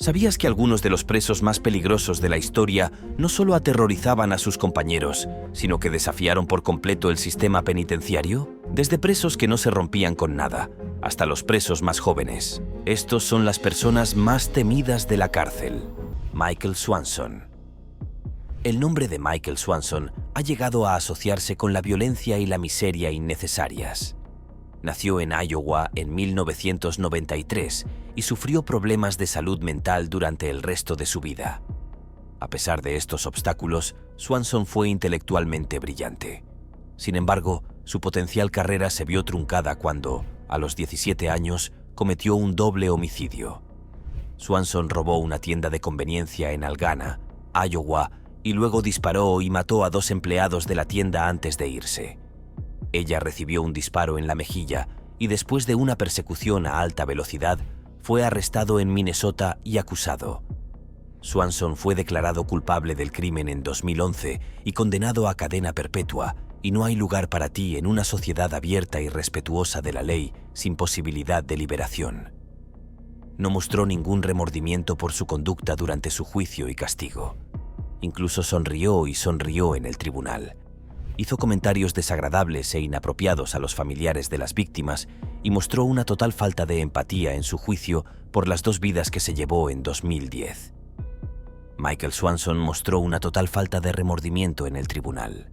¿Sabías que algunos de los presos más peligrosos de la historia no solo aterrorizaban a sus compañeros, sino que desafiaron por completo el sistema penitenciario? Desde presos que no se rompían con nada, hasta los presos más jóvenes. Estos son las personas más temidas de la cárcel. Michael Swanson. El nombre de Michael Swanson ha llegado a asociarse con la violencia y la miseria innecesarias. Nació en Iowa en 1993 y sufrió problemas de salud mental durante el resto de su vida. A pesar de estos obstáculos, Swanson fue intelectualmente brillante. Sin embargo, su potencial carrera se vio truncada cuando, a los 17 años, cometió un doble homicidio. Swanson robó una tienda de conveniencia en Algana, Iowa, y luego disparó y mató a 2 empleados de la tienda antes de irse. Ella recibió un disparo en la mejilla y después de una persecución a alta velocidad, fue arrestado en Minnesota y acusado. Swanson fue declarado culpable del crimen en 2011 y condenado a cadena perpetua, y no hay lugar para ti en una sociedad abierta y respetuosa de la ley sin posibilidad de liberación. No mostró ningún remordimiento por su conducta durante su juicio y castigo. Incluso sonrió en el tribunal. Hizo comentarios desagradables e inapropiados a los familiares de las víctimas y mostró una total falta de empatía en su juicio por las 2 vidas que se llevó en 2010. Michael Swanson mostró una total falta de remordimiento en el tribunal.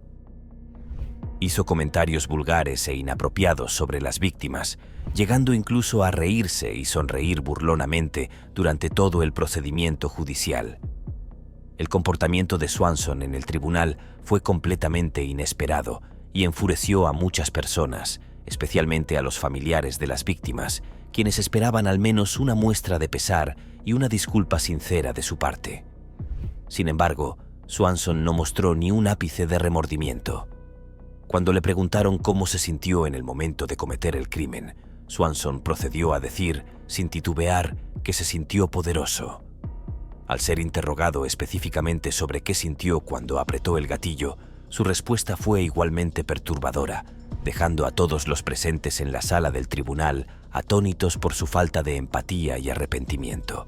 Hizo comentarios vulgares e inapropiados sobre las víctimas, llegando incluso a reírse y sonreír burlonamente durante todo el procedimiento judicial. El comportamiento de Swanson en el tribunal fue completamente inesperado y enfureció a muchas personas, especialmente a los familiares de las víctimas, quienes esperaban al menos una muestra de pesar y una disculpa sincera de su parte. Sin embargo, Swanson no mostró ni un ápice de remordimiento. Cuando le preguntaron cómo se sintió en el momento de cometer el crimen, Swanson procedió a decir, sin titubear, que se sintió poderoso. Al ser interrogado específicamente sobre qué sintió cuando apretó el gatillo, su respuesta fue igualmente perturbadora, dejando a todos los presentes en la sala del tribunal atónitos por su falta de empatía y arrepentimiento.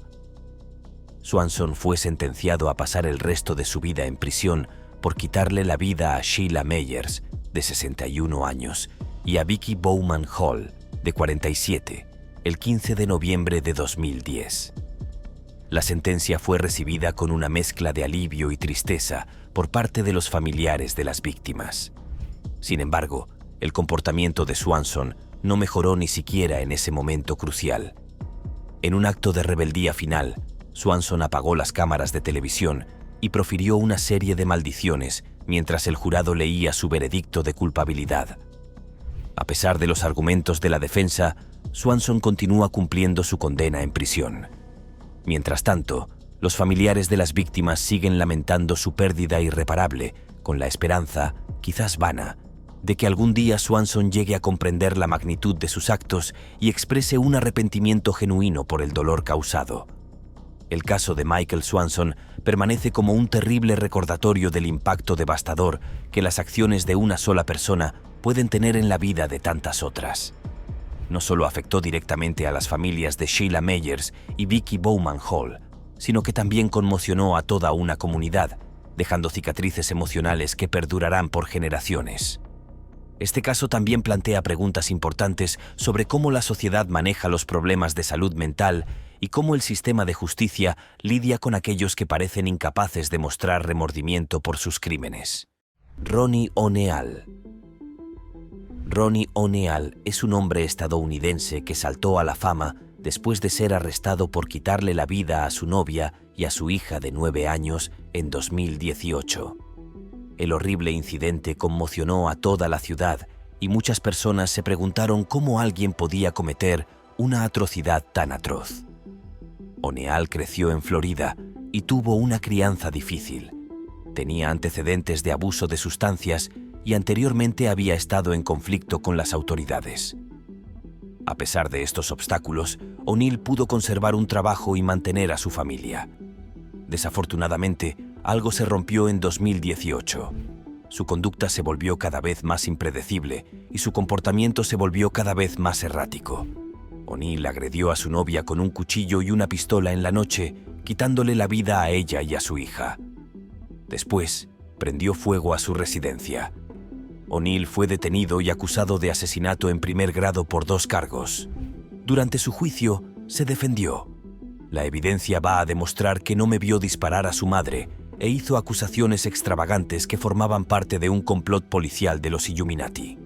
Swanson fue sentenciado a pasar el resto de su vida en prisión por quitarle la vida a Sheila Meyers, de 61 años, y a Vicky Bowman Hall, de 47, el 15 de noviembre de 2010. La sentencia fue recibida con una mezcla de alivio y tristeza por parte de los familiares de las víctimas. Sin embargo, el comportamiento de Swanson no mejoró ni siquiera en ese momento crucial. En un acto de rebeldía final, Swanson apagó las cámaras de televisión y profirió una serie de maldiciones mientras el jurado leía su veredicto de culpabilidad. A pesar de los argumentos de la defensa, Swanson continúa cumpliendo su condena en prisión. Mientras tanto, los familiares de las víctimas siguen lamentando su pérdida irreparable, con la esperanza, quizás vana, de que algún día Swanson llegue a comprender la magnitud de sus actos y exprese un arrepentimiento genuino por el dolor causado. El caso de Michael Swanson permanece como un terrible recordatorio del impacto devastador que las acciones de una sola persona pueden tener en la vida de tantas otras. No solo afectó directamente a las familias de Sheila Meyers y Vicky Bowman Hall, sino que también conmocionó a toda una comunidad, dejando cicatrices emocionales que perdurarán por generaciones. Este caso también plantea preguntas importantes sobre cómo la sociedad maneja los problemas de salud mental y cómo el sistema de justicia lidia con aquellos que parecen incapaces de mostrar remordimiento por sus crímenes. Ronnie O'Neal. Ronnie O'Neal es un hombre estadounidense que saltó a la fama después de ser arrestado por quitarle la vida a su novia y a su hija de 9 años en 2018. El horrible incidente conmocionó a toda la ciudad y muchas personas se preguntaron cómo alguien podía cometer una atrocidad tan atroz. O'Neal creció en Florida y tuvo una crianza difícil. Tenía antecedentes de abuso de sustancias y anteriormente había estado en conflicto con las autoridades. A pesar de estos obstáculos, O'Neal pudo conservar un trabajo y mantener a su familia. Desafortunadamente, algo se rompió en 2018. Su conducta se volvió cada vez más impredecible y su comportamiento se volvió cada vez más errático. O'Neal agredió a su novia con un cuchillo y una pistola en la noche quitándole la vida a ella y a su hija. Después, prendió fuego a su residencia. O'Neill fue detenido y acusado de asesinato en primer grado por 2 cargos. Durante su juicio, se defendió. La evidencia va a demostrar que no me vio disparar a su madre e hizo acusaciones extravagantes que formaban parte de un complot policial de los Illuminati.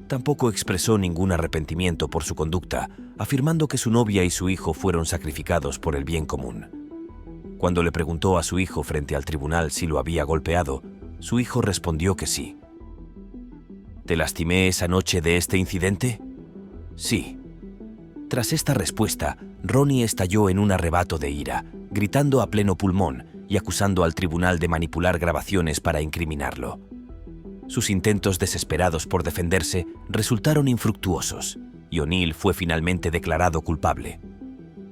Tampoco expresó ningún arrepentimiento por su conducta, afirmando que su novia y su hijo fueron sacrificados por el bien común. Cuando le preguntó a su hijo frente al tribunal si lo había golpeado, su hijo respondió que sí. ¿Te lastimé esa noche de este incidente? Sí. Tras esta respuesta, Ronnie estalló en un arrebato de ira, gritando a pleno pulmón y acusando al tribunal de manipular grabaciones para incriminarlo. Sus intentos desesperados por defenderse resultaron infructuosos y O'Neill fue finalmente declarado culpable.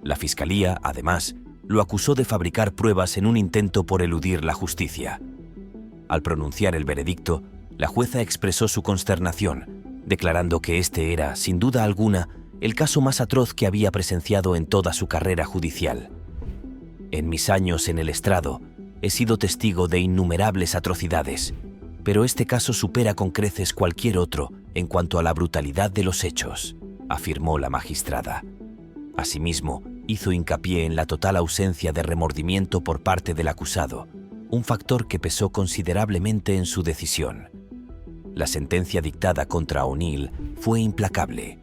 La fiscalía, además, lo acusó de fabricar pruebas en un intento por eludir la justicia. Al pronunciar el veredicto, la jueza expresó su consternación, declarando que este era, sin duda alguna, el caso más atroz que había presenciado en toda su carrera judicial. En mis años en el estrado, he sido testigo de innumerables atrocidades, pero este caso supera con creces cualquier otro en cuanto a la brutalidad de los hechos, afirmó la magistrada. Asimismo, hizo hincapié en la total ausencia de remordimiento por parte del acusado, un factor que pesó considerablemente en su decisión. La sentencia dictada contra O'Neill fue implacable.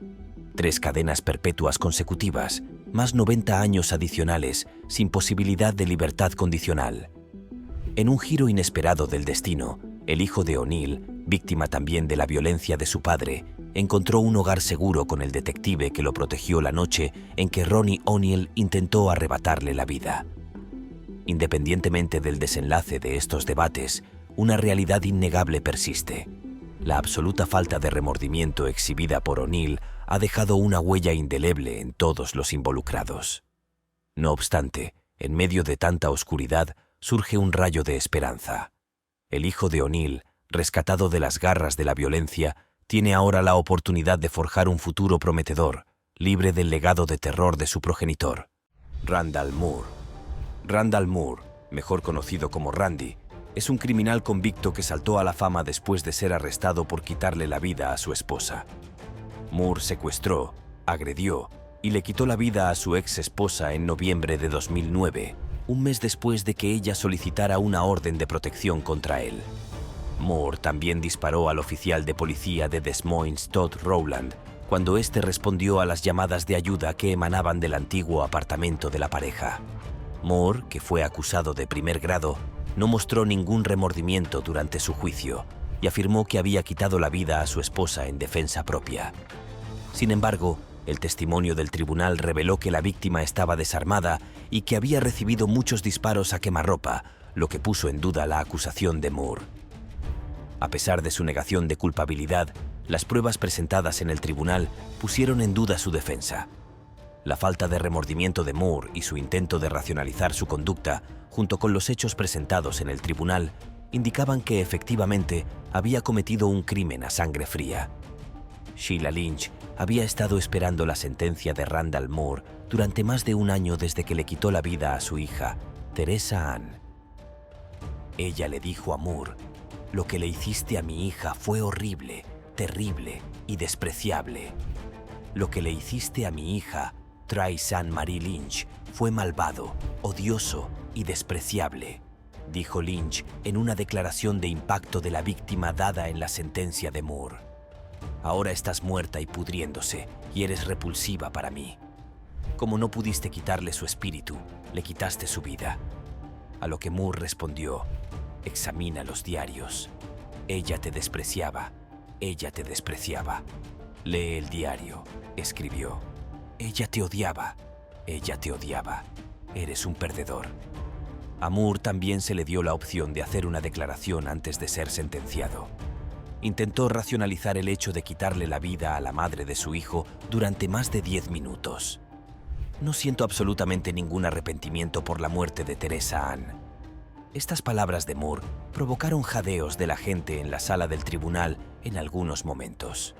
3 cadenas perpetuas consecutivas, más 90 años adicionales, sin posibilidad de libertad condicional. En un giro inesperado del destino, el hijo de O'Neill, víctima también de la violencia de su padre, encontró un hogar seguro con el detective que lo protegió la noche en que Ronnie O'Neill intentó arrebatarle la vida. Independientemente del desenlace de estos debates, una realidad innegable persiste. La absoluta falta de remordimiento exhibida por O'Neill ha dejado una huella indeleble en todos los involucrados. No obstante, en medio de tanta oscuridad, surge un rayo de esperanza. El hijo de O'Neill, rescatado de las garras de la violencia, tiene ahora la oportunidad de forjar un futuro prometedor, libre del legado de terror de su progenitor. Randall Moore. Randall Moore, mejor conocido como Randy, es un criminal convicto que saltó a la fama después de ser arrestado por quitarle la vida a su esposa. Moore secuestró, agredió y le quitó la vida a su ex esposa en noviembre de 2009, un mes después de que ella solicitara una orden de protección contra él. Moore también disparó al oficial de policía de Des Moines, Todd Rowland, cuando éste respondió a las llamadas de ayuda que emanaban del antiguo apartamento de la pareja. Moore, que fue acusado de primer grado, no mostró ningún remordimiento durante su juicio y afirmó que había quitado la vida a su esposa en defensa propia. Sin embargo, el testimonio del tribunal reveló que la víctima estaba desarmada y que había recibido muchos disparos a quemarropa, lo que puso en duda la acusación de Moore. A pesar de su negación de culpabilidad, las pruebas presentadas en el tribunal pusieron en duda su defensa. La falta de remordimiento de Moore y su intento de racionalizar su conducta, junto con los hechos presentados en el tribunal, indicaban que efectivamente había cometido un crimen a sangre fría. Sheila Lynch había estado esperando la sentencia de Randall Moore durante más de un año desde que le quitó la vida a su hija, Teresa Ann. Ella le dijo a Moore: «Lo que le hiciste a mi hija fue horrible, terrible y despreciable. Lo que le hiciste a mi hija, Trace Ann Marie Lynch, fue malvado, odioso y despreciable», dijo Lynch en una declaración de impacto de la víctima dada en la sentencia de Moore. «Ahora estás muerta y pudriéndose, y eres repulsiva para mí. Como no pudiste quitarle su espíritu, le quitaste su vida». A lo que Moore respondió: «Examina los diarios. Ella te despreciaba, ella te despreciaba. Lee el diario», escribió. «Ella te odiaba, ella te odiaba. Eres un perdedor». A Moore también se le dio la opción de hacer una declaración antes de ser sentenciado. Intentó racionalizar el hecho de quitarle la vida a la madre de su hijo durante más de 10 minutos. «No siento absolutamente ningún arrepentimiento por la muerte de Teresa Ann». Estas palabras de Moore provocaron jadeos de la gente en la sala del tribunal en algunos momentos.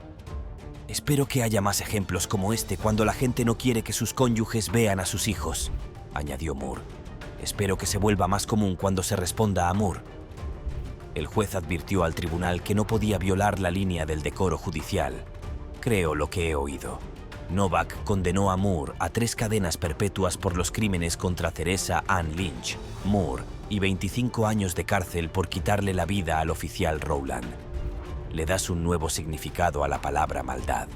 «Espero que haya más ejemplos como este cuando la gente no quiere que sus cónyuges vean a sus hijos», añadió Moore. Espero que se vuelva más común cuando se responda a Moore. El juez advirtió al tribunal que no podía violar la línea del decoro judicial. Creo lo que he oído. Novak condenó a Moore a 3 cadenas perpetuas por los crímenes contra Teresa Ann Lynch, Moore, y 25 años de cárcel por quitarle la vida al oficial Rowland. Le das un nuevo significado a la palabra maldad.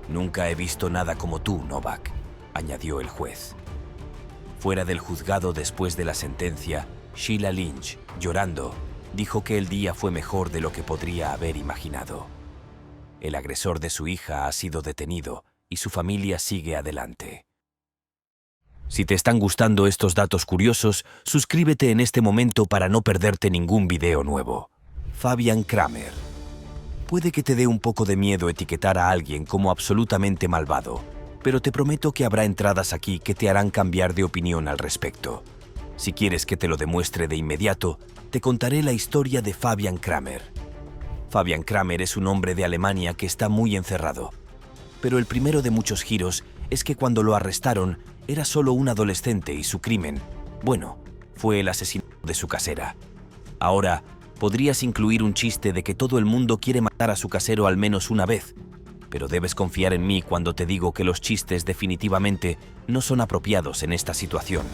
Nunca he visto nada como tú, Novak, añadió el juez. Fuera del juzgado después de la sentencia, Sheila Lynch, llorando, dijo que el día fue mejor de lo que podría haber imaginado. El agresor de su hija ha sido detenido y su familia sigue adelante. Si te están gustando estos datos curiosos, suscríbete en este momento para no perderte ningún video nuevo. Fabian Kramer. Puede que te dé un poco de miedo etiquetar a alguien como absolutamente malvado, pero te prometo que habrá entradas aquí que te harán cambiar de opinión al respecto. Si quieres que te lo demuestre de inmediato, te contaré la historia de Fabian Kramer. Fabian Kramer es un hombre de Alemania que está muy encerrado. Pero el primero de muchos giros es que cuando lo arrestaron, era solo un adolescente y su crimen, bueno, fue el asesinato de su casera. Ahora, podrías incluir un chiste de que todo el mundo quiere matar a su casero al menos una vez, pero debes confiar en mí cuando te digo que los chistes definitivamente no son apropiados en esta situación.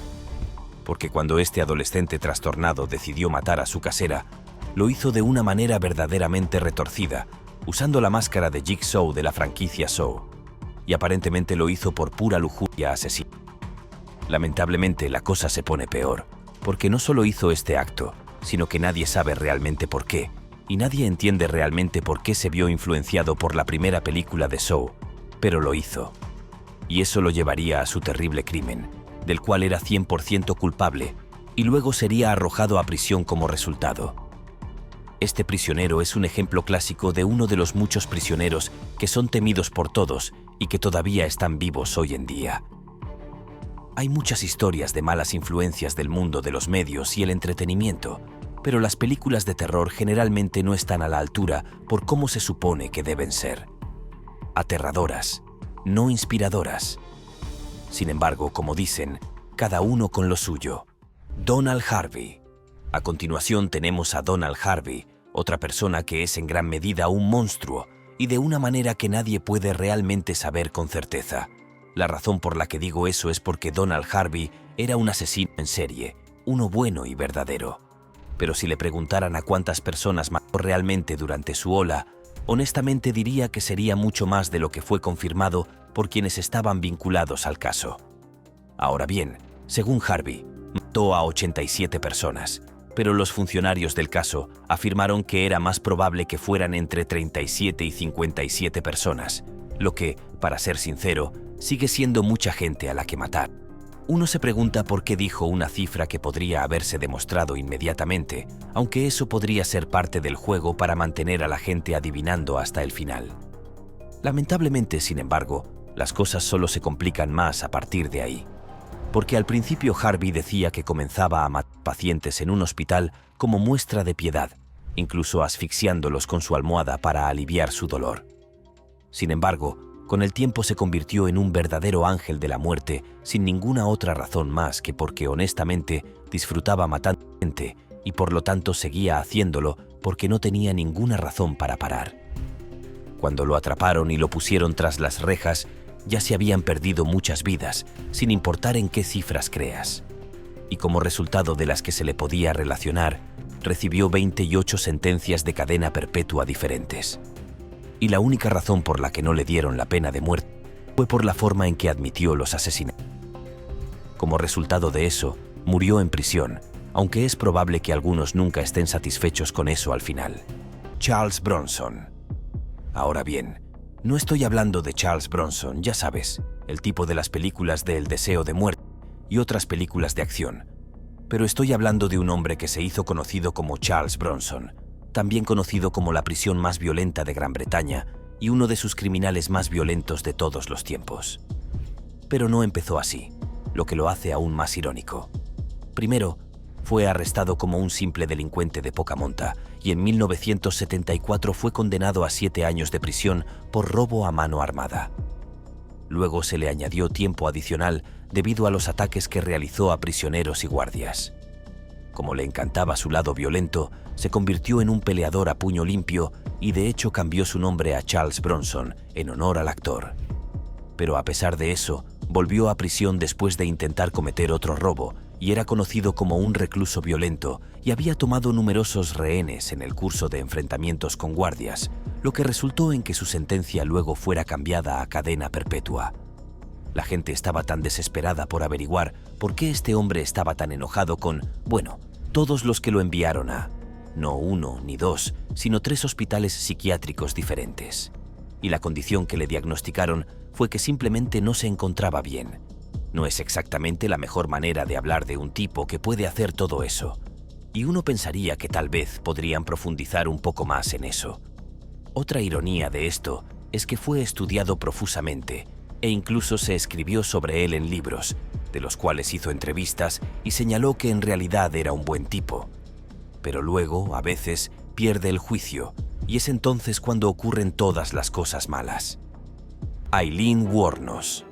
Porque cuando este adolescente trastornado decidió matar a su casera, lo hizo de una manera verdaderamente retorcida, usando la máscara de Jigsaw de la franquicia Saw, y aparentemente lo hizo por pura lujuria asesina. Lamentablemente la cosa se pone peor, porque no solo hizo este acto, sino que nadie sabe realmente por qué, y nadie entiende realmente por qué se vio influenciado por la primera película de Saw, pero lo hizo. Y eso lo llevaría a su terrible crimen, del cual era 100% culpable, y luego sería arrojado a prisión como resultado. Este prisionero es un ejemplo clásico de uno de los muchos prisioneros que son temidos por todos y que todavía están vivos hoy en día. Hay muchas historias de malas influencias del mundo de los medios y el entretenimiento, pero las películas de terror generalmente no están a la altura por cómo se supone que deben ser. Aterradoras, no inspiradoras. Sin embargo, como dicen, cada uno con lo suyo. Donald Harvey. A continuación tenemos a Donald Harvey, otra persona que es en gran medida un monstruo, y de una manera que nadie puede realmente saber con certeza. La razón por la que digo eso es porque Donald Harvey era un asesino en serie, uno bueno y verdadero. Pero si le preguntaran a cuántas personas mató realmente durante su ola, honestamente diría que sería mucho más de lo que fue confirmado por quienes estaban vinculados al caso. Ahora bien, según Harvey, mató a 87 personas, pero los funcionarios del caso afirmaron que era más probable que fueran entre 37 y 57 personas, lo que, para ser sincero, sigue siendo mucha gente a la que matar. Uno se pregunta por qué dijo una cifra que podría haberse demostrado inmediatamente, aunque eso podría ser parte del juego para mantener a la gente adivinando hasta el final. Lamentablemente, sin embargo, las cosas solo se complican más a partir de ahí. Porque al principio Harvey decía que comenzaba a matar pacientes en un hospital como muestra de piedad, incluso asfixiándolos con su almohada para aliviar su dolor. Sin embargo, con el tiempo se convirtió en un verdadero ángel de la muerte sin ninguna otra razón más que porque honestamente disfrutaba matando gente y por lo tanto seguía haciéndolo porque no tenía ninguna razón para parar. Cuando lo atraparon y lo pusieron tras las rejas, ya se habían perdido muchas vidas, sin importar en qué cifras creas. Y como resultado de las que se le podía relacionar, recibió 28 sentencias de cadena perpetua diferentes. Y la única razón por la que no le dieron la pena de muerte fue por la forma en que admitió los asesinatos. Como resultado de eso, murió en prisión, aunque es probable que algunos nunca estén satisfechos con eso al final. Charles Bronson. Ahora bien, no estoy hablando de Charles Bronson, ya sabes, el tipo de las películas de El deseo de muerte y otras películas de acción. Pero estoy hablando de un hombre que se hizo conocido como Charles Bronson, también conocido como la prisión más violenta de Gran Bretaña y uno de sus criminales más violentos de todos los tiempos. Pero no empezó así, lo que lo hace aún más irónico. Primero, fue arrestado como un simple delincuente de poca monta y en 1974 fue condenado a 7 años de prisión por robo a mano armada. Luego se le añadió tiempo adicional debido a los ataques que realizó a prisioneros y guardias. Como le encantaba su lado violento, se convirtió en un peleador a puño limpio y de hecho cambió su nombre a Charles Bronson en honor al actor. Pero a pesar de eso, volvió a prisión después de intentar cometer otro robo y era conocido como un recluso violento y había tomado numerosos rehenes en el curso de enfrentamientos con guardias, lo que resultó en que su sentencia luego fuera cambiada a cadena perpetua. La gente estaba tan desesperada por averiguar por qué este hombre estaba tan enojado con, todos los que lo enviaron a, no 1 ni 2, sino 3 hospitales psiquiátricos diferentes. Y la condición que le diagnosticaron fue que simplemente no se encontraba bien. No es exactamente la mejor manera de hablar de un tipo que puede hacer todo eso. Y uno pensaría que tal vez podrían profundizar un poco más en eso. Otra ironía de esto es que fue estudiado profusamente e incluso se escribió sobre él en libros, de los cuales hizo entrevistas y señaló que en realidad era un buen tipo. Pero luego, a veces, pierde el juicio y es entonces cuando ocurren todas las cosas malas. Aileen Wuornos.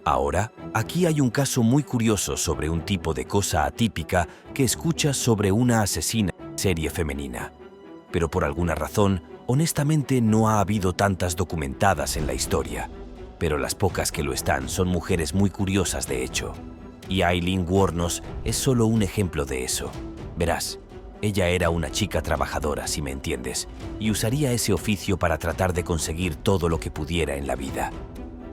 Ahora, aquí hay un caso muy curioso sobre un tipo de cosa atípica que escuchas sobre una asesina en serie femenina. Pero por alguna razón, honestamente no ha habido tantas documentadas en la historia. Pero las pocas que lo están son mujeres muy curiosas de hecho. Y Aileen Wuornos es solo un ejemplo de eso. Verás, ella era una chica trabajadora, si me entiendes, y usaría ese oficio para tratar de conseguir todo lo que pudiera en la vida.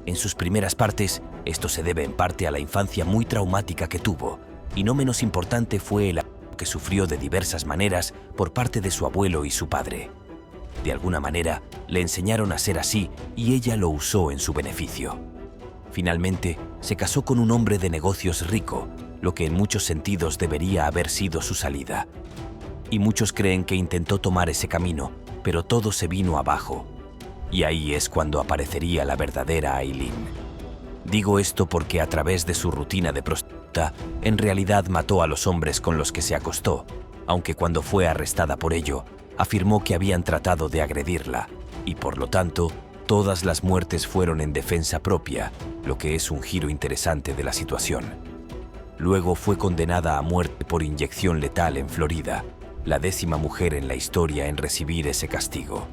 En sus primeras partes, esto se debe en parte a la infancia muy traumática que tuvo, y no menos importante fue el abuso que sufrió de diversas maneras por parte de su abuelo y su padre. De alguna manera, le enseñaron a ser así y ella lo usó en su beneficio. Finalmente, se casó con un hombre de negocios rico, lo que en muchos sentidos debería haber sido su salida. Y muchos creen que intentó tomar ese camino, pero todo se vino abajo. Y ahí es cuando aparecería la verdadera Aileen. Digo esto porque a través de su rutina de prostituta, en realidad mató a los hombres con los que se acostó, aunque cuando fue arrestada por ello, afirmó que habían tratado de agredirla, y por lo tanto, todas las muertes fueron en defensa propia, lo que es un giro interesante de la situación. Luego fue condenada a muerte por inyección letal en Florida, la 10ª mujer en la historia en recibir ese castigo.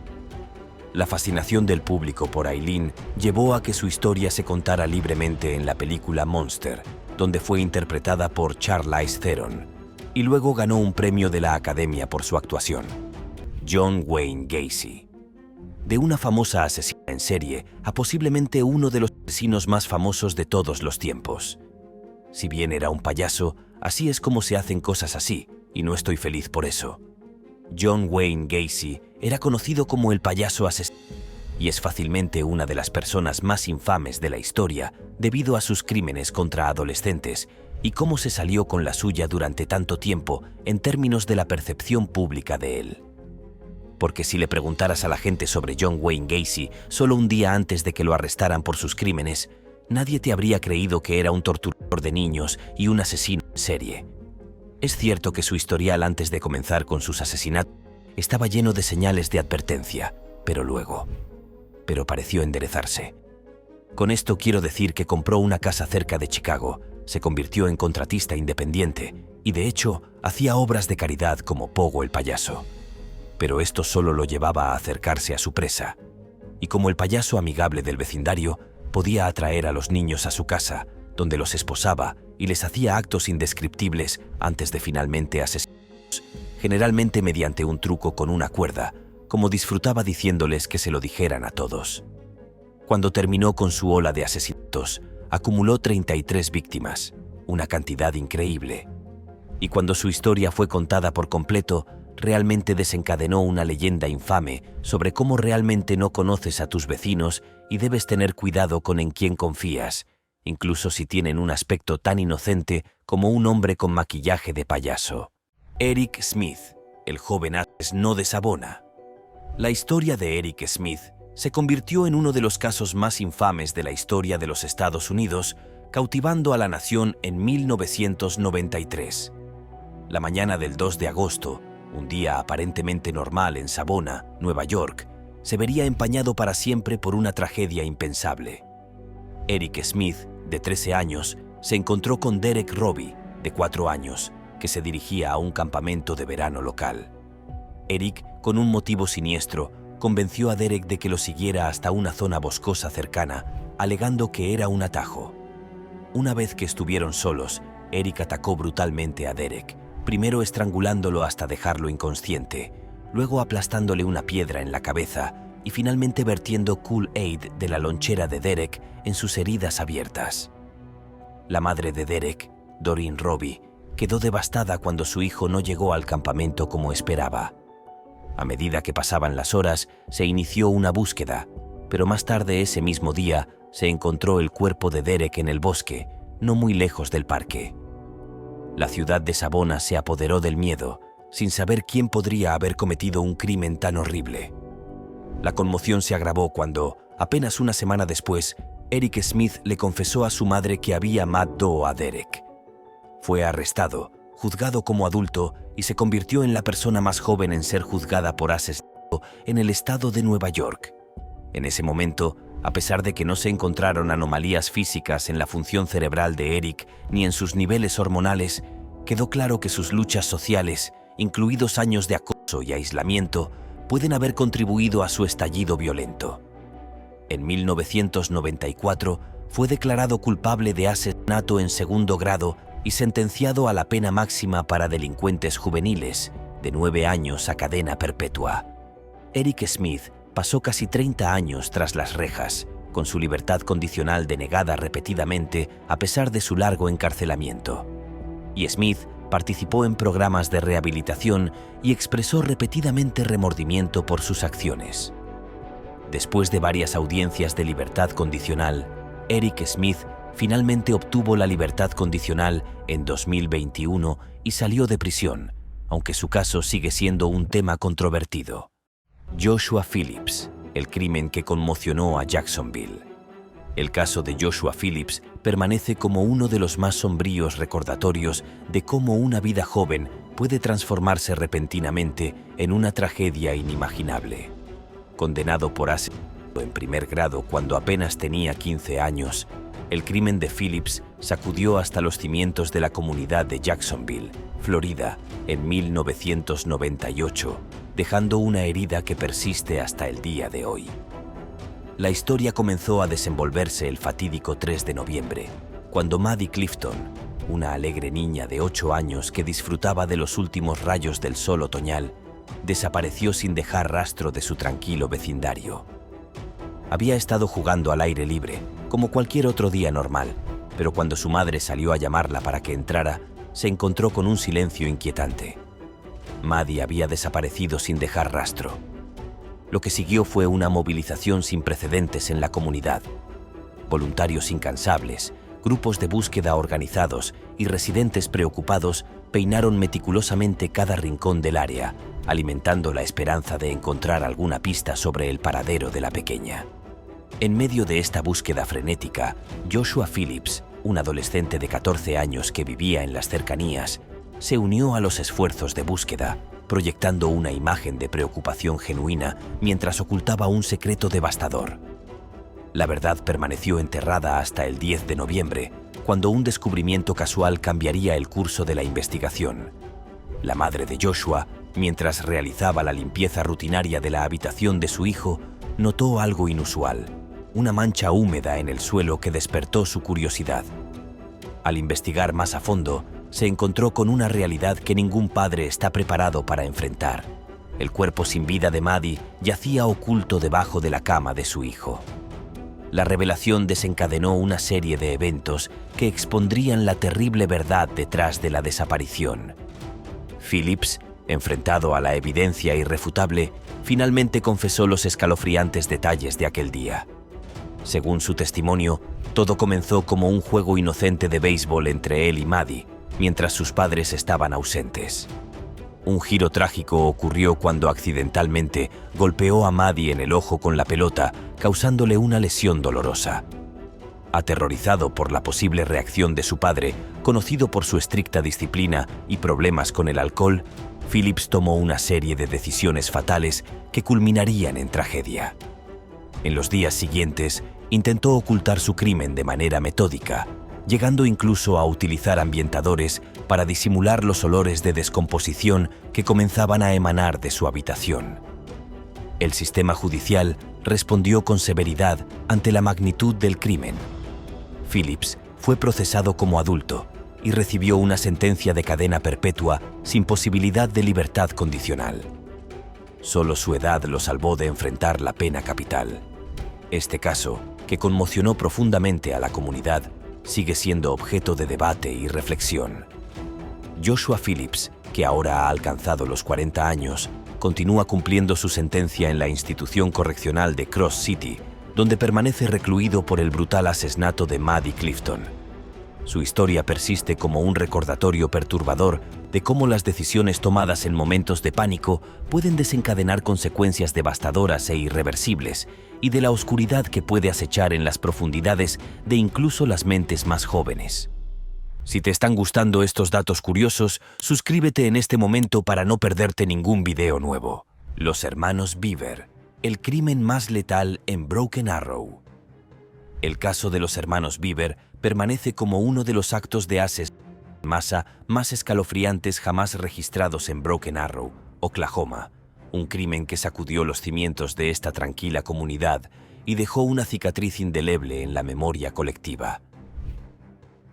La fascinación del público por Aileen llevó a que su historia se contara libremente en la película Monster, donde fue interpretada por Charlize Theron, y luego ganó un premio de la Academia por su actuación. John Wayne Gacy. De una famosa asesina en serie a posiblemente uno de los asesinos más famosos de todos los tiempos. Si bien era un payaso, así es como se hacen cosas así, y no estoy feliz por eso. John Wayne Gacy era conocido como el payaso asesino, y es fácilmente una de las personas más infames de la historia debido a sus crímenes contra adolescentes y cómo se salió con la suya durante tanto tiempo en términos de la percepción pública de él. Porque si le preguntaras a la gente sobre John Wayne Gacy solo un día antes de que lo arrestaran por sus crímenes, nadie te habría creído que era un torturador de niños y un asesino en serie. Es cierto que su historial antes de comenzar con sus asesinatos estaba lleno de señales de advertencia, pero pareció enderezarse. Con esto quiero decir que compró una casa cerca de Chicago, se convirtió en contratista independiente y de hecho hacía obras de caridad como Pogo el payaso. Pero esto solo lo llevaba a acercarse a su presa, y como el payaso amigable del vecindario, podía atraer a los niños a su casa, donde los esposaba y les hacía actos indescriptibles antes de finalmente asesinarlos, generalmente mediante un truco con una cuerda, como disfrutaba diciéndoles que se lo dijeran a todos. Cuando terminó con su ola de asesinatos, acumuló 33 víctimas, una cantidad increíble. Y cuando su historia fue contada por completo, realmente desencadenó una leyenda infame sobre cómo realmente no conoces a tus vecinos y debes tener cuidado con en quién confías, incluso si tienen un aspecto tan inocente como un hombre con maquillaje de payaso. Eric Smith, el joven as no de Savona. La historia de Eric Smith se convirtió en uno de los casos más infames de la historia de los Estados Unidos, cautivando a la nación en 1993. La mañana del 2 de agosto, un día aparentemente normal en Savona, Nueva York, se vería empañado para siempre por una tragedia impensable. Eric Smith, de 13 años, se encontró con Derek Robbie, de 4 años, que se dirigía a un campamento de verano local. Eric, con un motivo siniestro, convenció a Derek de que lo siguiera hasta una zona boscosa cercana, alegando que era un atajo. Una vez que estuvieron solos, Eric atacó brutalmente a Derek, primero estrangulándolo hasta dejarlo inconsciente, luego aplastándole una piedra en la cabeza y finalmente vertiendo Kool-Aid de la lonchera de Derek en sus heridas abiertas. La madre de Derek, Doreen Robbie, quedó devastada cuando su hijo no llegó al campamento como esperaba. A medida que pasaban las horas, se inició una búsqueda, pero más tarde ese mismo día se encontró el cuerpo de Derek en el bosque, no muy lejos del parque. La ciudad de Savona se apoderó del miedo, sin saber quién podría haber cometido un crimen tan horrible. La conmoción se agravó cuando, apenas una semana después, Eric Smith le confesó a su madre que había matado a Derek. Fue arrestado, juzgado como adulto y se convirtió en la persona más joven en ser juzgada por asesinato en el estado de Nueva York. En ese momento, a pesar de que no se encontraron anomalías físicas en la función cerebral de Eric ni en sus niveles hormonales, quedó claro que sus luchas sociales, incluidos años de acoso y aislamiento, pueden haber contribuido a su estallido violento. En 1994 fue declarado culpable de asesinato en segundo grado y sentenciado a la pena máxima para delincuentes juveniles, de 9 años a cadena perpetua. Eric Smith pasó casi 30 años tras las rejas, con su libertad condicional denegada repetidamente a pesar de su largo encarcelamiento. Y Smith participó en programas de rehabilitación y expresó repetidamente remordimiento por sus acciones. Después de varias audiencias de libertad condicional, Eric Smith finalmente obtuvo la libertad condicional en 2021 y salió de prisión, aunque su caso sigue siendo un tema controvertido. Joshua Phillips, el crimen que conmocionó a Jacksonville. El caso de Joshua Phillips permanece como uno de los más sombríos recordatorios de cómo una vida joven puede transformarse repentinamente en una tragedia inimaginable. Condenado por asesinato en primer grado cuando apenas tenía 15 años, el crimen de Phillips sacudió hasta los cimientos de la comunidad de Jacksonville, Florida, en 1998, dejando una herida que persiste hasta el día de hoy. La historia comenzó a desenvolverse el fatídico 3 de noviembre, cuando Maddie Clifton, una alegre niña de 8 años que disfrutaba de los últimos rayos del sol otoñal, desapareció sin dejar rastro de su tranquilo vecindario. Había estado jugando al aire libre, como cualquier otro día normal, pero cuando su madre salió a llamarla para que entrara, se encontró con un silencio inquietante. Maddie había desaparecido sin dejar rastro. Lo que siguió fue una movilización sin precedentes en la comunidad. Voluntarios incansables, grupos de búsqueda organizados y residentes preocupados peinaron meticulosamente cada rincón del área, alimentando la esperanza de encontrar alguna pista sobre el paradero de la pequeña. En medio de esta búsqueda frenética, Joshua Phillips, un adolescente de 14 años que vivía en las cercanías, se unió a los esfuerzos de búsqueda, proyectando una imagen de preocupación genuina mientras ocultaba un secreto devastador. La verdad permaneció enterrada hasta el 10 de noviembre, cuando un descubrimiento casual cambiaría el curso de la investigación. La madre de Joshua, mientras realizaba la limpieza rutinaria de la habitación de su hijo, notó algo inusual, una mancha húmeda en el suelo que despertó su curiosidad. Al investigar más a fondo, se encontró con una realidad que ningún padre está preparado para enfrentar. El cuerpo sin vida de Maddie yacía oculto debajo de la cama de su hijo. La revelación desencadenó una serie de eventos que expondrían la terrible verdad detrás de la desaparición. Phillips, enfrentado a la evidencia irrefutable, finalmente confesó los escalofriantes detalles de aquel día. Según su testimonio, todo comenzó como un juego inocente de béisbol entre él y Maddie, mientras sus padres estaban ausentes. Un giro trágico ocurrió cuando accidentalmente golpeó a Maddie en el ojo con la pelota, causándole una lesión dolorosa. Aterrorizado por la posible reacción de su padre, conocido por su estricta disciplina y problemas con el alcohol, Phillips tomó una serie de decisiones fatales que culminarían en tragedia. En los días siguientes, intentó ocultar su crimen de manera metódica, llegando incluso a utilizar ambientadores para disimular los olores de descomposición que comenzaban a emanar de su habitación. El sistema judicial respondió con severidad ante la magnitud del crimen. Phillips fue procesado como adulto y recibió una sentencia de cadena perpetua sin posibilidad de libertad condicional. Solo su edad lo salvó de enfrentar la pena capital. Este caso, que conmocionó profundamente a la comunidad, sigue siendo objeto de debate y reflexión. Joshua Phillips, que ahora ha alcanzado los 40 años, continúa cumpliendo su sentencia en la institución correccional de Cross City, donde permanece recluido por el brutal asesinato de Maddie Clifton. Su historia persiste como un recordatorio perturbador de cómo las decisiones tomadas en momentos de pánico pueden desencadenar consecuencias devastadoras e irreversibles, y de la oscuridad que puede acechar en las profundidades de incluso las mentes más jóvenes. Si te están gustando estos datos curiosos, suscríbete en este momento para no perderte ningún video nuevo. Los hermanos Beaver, el crimen más letal en Broken Arrow. El caso de los hermanos Beaver permanece como uno de los actos de asesinato en masa más escalofriantes jamás registrados en Broken Arrow, Oklahoma, un crimen que sacudió los cimientos de esta tranquila comunidad y dejó una cicatriz indeleble en la memoria colectiva.